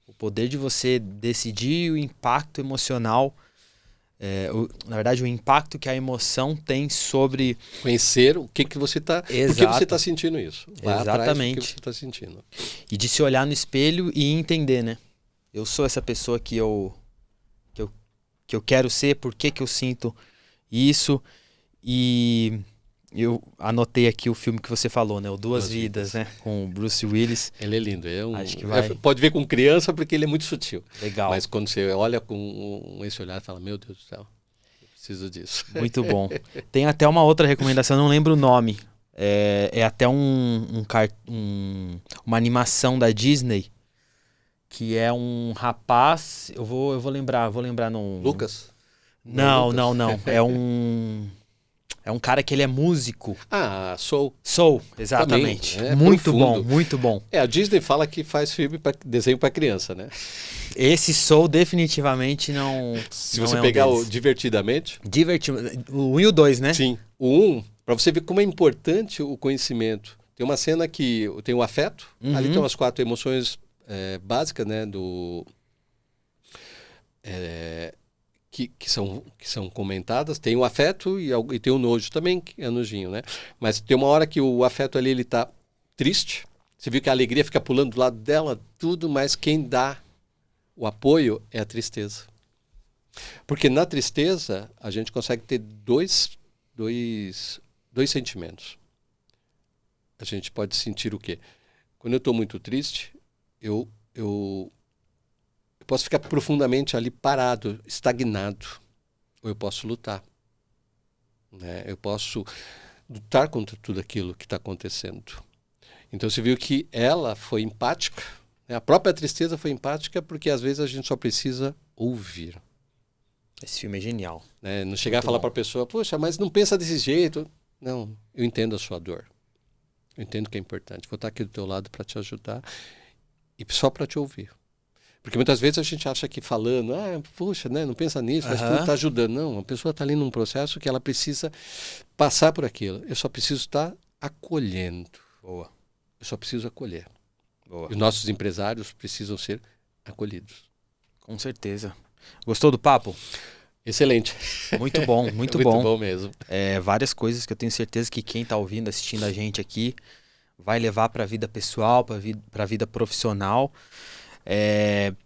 O poder de você decidir, o impacto emocional. Na verdade, o impacto que a emoção tem sobre... Conhecer o que você está... Por que você está sentindo isso? Vai Exatamente. atrás do que você está sentindo. E de se olhar no espelho e entender, né? Eu sou essa pessoa que eu quero ser, por que eu sinto isso. E eu anotei aqui o filme que você falou, né? O Duas Vidas, né? Com o Bruce Willis. Ele é lindo. Acho que vai... Pode ver com criança porque ele é muito sutil. Legal. Mas quando você olha com esse olhar, fala, meu Deus do céu, eu preciso disso. Muito bom. Tem até uma outra recomendação, não lembro o nome. É até uma animação da Disney, que é um rapaz... Eu vou lembrar no... Lucas? Não. É um cara que ele é músico. Soul. Soul, exatamente. Muito bom, muito bom. A Disney fala que faz desenho para criança, né? Esse Soul definitivamente não... Se você pegar o Divertidamente... O 1 e o 2, né? Sim. O 1, para você ver como é importante o conhecimento. Tem uma cena que tem o afeto, ali tem umas 4 emoções básicas, né? Que são comentadas. Tem o afeto e tem o nojo também, que é nojinho, né? Mas tem uma hora que o afeto ali, ele tá triste. Você viu que a alegria fica pulando do lado dela, tudo, mas quem dá o apoio é a tristeza. Porque na tristeza, a gente consegue ter dois sentimentos. A gente pode sentir o quê? Quando eu estou muito triste, eu posso ficar profundamente ali parado, estagnado. Ou eu posso lutar. Né? Eu posso lutar contra tudo aquilo que está acontecendo. Então você viu que ela foi empática. Né? A própria tristeza foi empática porque às vezes a gente só precisa ouvir. Esse filme é genial. Né? Não chegar a falar para a pessoa, poxa, mas não pensa desse jeito. Não, eu entendo a sua dor. Eu entendo que é importante. Vou estar aqui do teu lado para te ajudar e só para te ouvir. Porque muitas vezes a gente acha que falando, puxa, né, não pensa nisso, mas tudo está ajudando. Não, a pessoa está ali num processo que ela precisa passar por aquilo. Eu só preciso estar acolhendo. Boa. Eu só preciso acolher. Boa. E os nossos empresários precisam ser acolhidos. Com certeza. Gostou do papo? Excelente. Muito bom, muito bom. Muito bom mesmo. Várias coisas que eu tenho certeza que quem está ouvindo, assistindo a gente aqui, vai levar para a vida pessoal, para a vida profissional.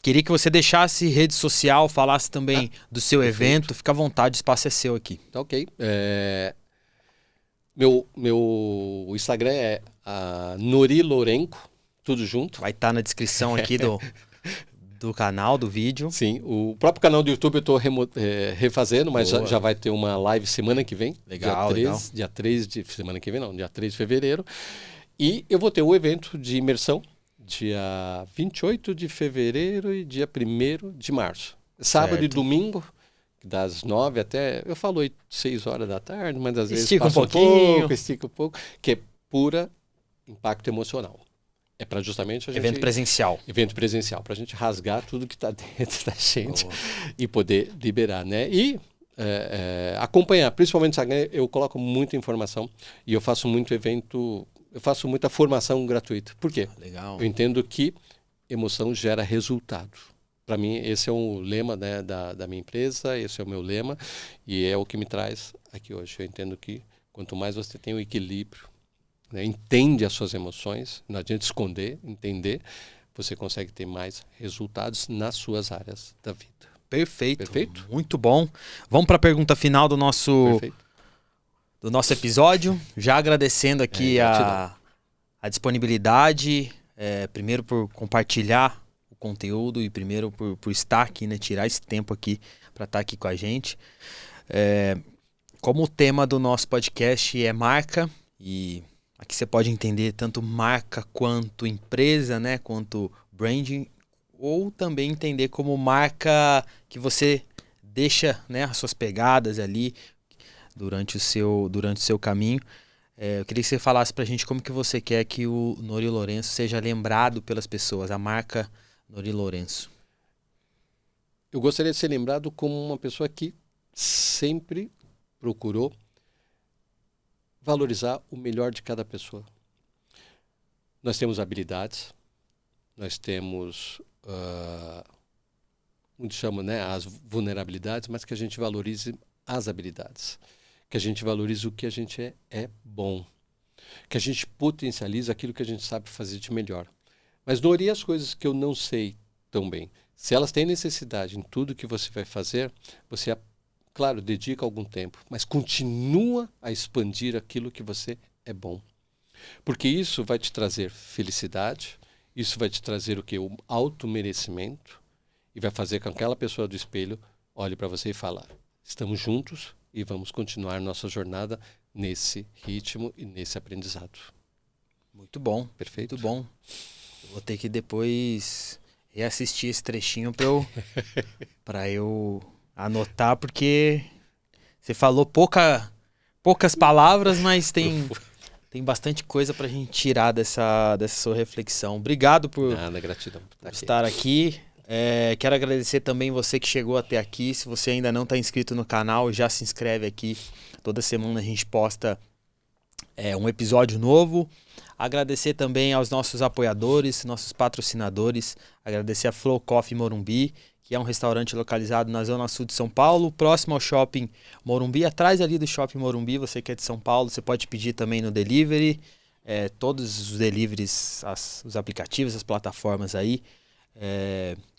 Queria que você deixasse rede social, falasse também do seu evento. Fica à vontade, o espaço é seu aqui. Tá ok. Meu Instagram é Nori Lourenco, tudo junto. Vai estar na descrição aqui do canal, do vídeo. Sim, o próprio canal do YouTube eu estou refazendo, mas já vai ter uma live semana que vem. Legal, dia 3 de semana que vem, não, dia 3 de fevereiro. E eu vou ter o evento de imersão dia 28 de fevereiro e dia 1º de março. Sábado e domingo, das 9 até, eu falo 6 horas da tarde, mas às vezes estica passa um pouquinho. Estica um pouco, que é pura impacto emocional. É para justamente a gente... Evento presencial. Evento presencial, para a gente rasgar tudo que está dentro da gente e poder liberar, né? E acompanhar, principalmente no Instagram, eu coloco muita informação e eu faço muito evento, eu faço muita formação gratuita. Por quê? Legal. Eu entendo que emoção gera resultado. Para mim, esse é um lema, né, da minha empresa, esse é o meu lema e é o que me traz aqui hoje. Eu entendo que quanto mais você tem o equilíbrio, né, entende as suas emoções, não adianta esconder, entender, você consegue ter mais resultados nas suas áreas da vida. Perfeito. Perfeito? Muito bom. Vamos para a pergunta final do nosso episódio. Já agradecendo aqui a disponibilidade, primeiro por compartilhar o conteúdo e primeiro por estar aqui, né, tirar esse tempo aqui para estar aqui com a gente. Como o tema do nosso podcast é marca, e aqui você pode entender tanto marca quanto empresa, né, quanto branding, ou também entender como marca que você deixa, né, as suas pegadas ali durante o seu caminho. Eu queria que você falasse pra gente como que você quer que o Nori Lourenço seja lembrado pelas pessoas, a marca Nori Lourenço. Eu gostaria de ser lembrado como uma pessoa que sempre procurou valorizar o melhor de cada pessoa. Nós temos habilidades, nós temos, muitos chamam, né, as vulnerabilidades, mas que a gente valorize as habilidades, que a gente valorize o que a gente é bom, que a gente potencialize aquilo que a gente sabe fazer de melhor. Mas não orie as coisas que eu não sei tão bem. Se elas têm necessidade em tudo que você vai fazer, você, claro, dedica algum tempo, mas continua a expandir aquilo que você é bom. Porque isso vai te trazer felicidade, isso vai te trazer o quê? O automerecimento, e vai fazer com que aquela pessoa do espelho olhe para você e fale: estamos juntos e vamos continuar nossa jornada nesse ritmo e nesse aprendizado. Muito bom. Perfeito. Muito bom. Eu vou ter que depois reassistir esse trechinho para eu anotar, porque você falou poucas palavras, mas tem bastante coisa para a gente tirar dessa sua reflexão. Obrigado por gratidão por estar aqui. Quero agradecer também você que chegou até aqui. Se você ainda não está inscrito no canal, já se inscreve aqui. Toda semana a gente posta um episódio novo. Agradecer também aos nossos apoiadores, nossos patrocinadores. Agradecer a Flow Coffee Morumbi, que é um restaurante localizado na Zona Sul de São Paulo, próximo ao Shopping Morumbi, atrás ali do Shopping Morumbi. Você que é de São Paulo, você pode pedir também no delivery. Todos os deliveries, os aplicativos, as plataformas aí.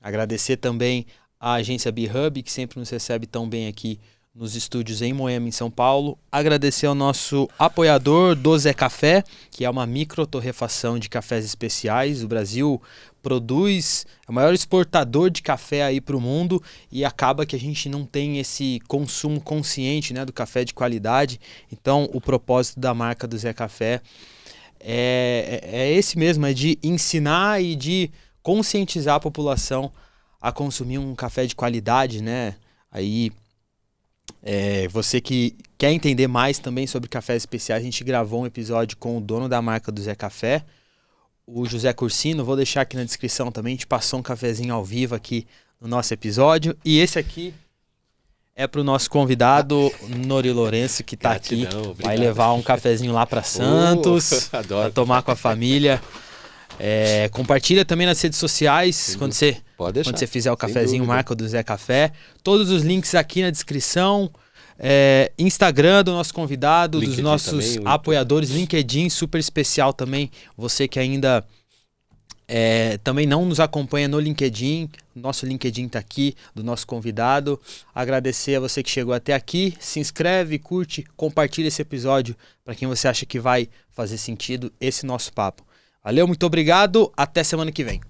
Agradecer também a agência B-Hub, que sempre nos recebe tão bem aqui nos estúdios em Moema, em São Paulo. Agradecer ao nosso apoiador do Zé Café, que é uma micro-torrefação de cafés especiais. O Brasil produz, é o maior exportador de café aí para o mundo, e acaba que a gente não tem esse consumo consciente, né, do café de qualidade. Então, o propósito da marca do Zé Café é esse mesmo, é de ensinar e de conscientizar a população a consumir um café de qualidade, né? Aí, você que quer entender mais também sobre cafés especiais, a gente gravou um episódio com o dono da marca do Zé Café, o José Cursino, vou deixar aqui na descrição também, a gente passou um cafezinho ao vivo aqui no nosso episódio. E esse aqui é pro nosso convidado, Nori Lourenço, que tá aqui. Obrigado. Vai levar um cafezinho lá para Santos, para tomar com a família. Compartilha também nas redes sociais, quando você fizer o cafezinho, marca o do Zé Café. Todos os links aqui na descrição. Instagram do nosso convidado, LinkedIn, dos nossos também, apoiadores, LinkedIn super especial também. Você que ainda também não nos acompanha no LinkedIn, nosso LinkedIn tá aqui, do nosso convidado. Agradecer a você que chegou até aqui, se inscreve, curte, compartilha esse episódio para quem você acha que vai fazer sentido esse nosso papo. Valeu, muito obrigado, até semana que vem.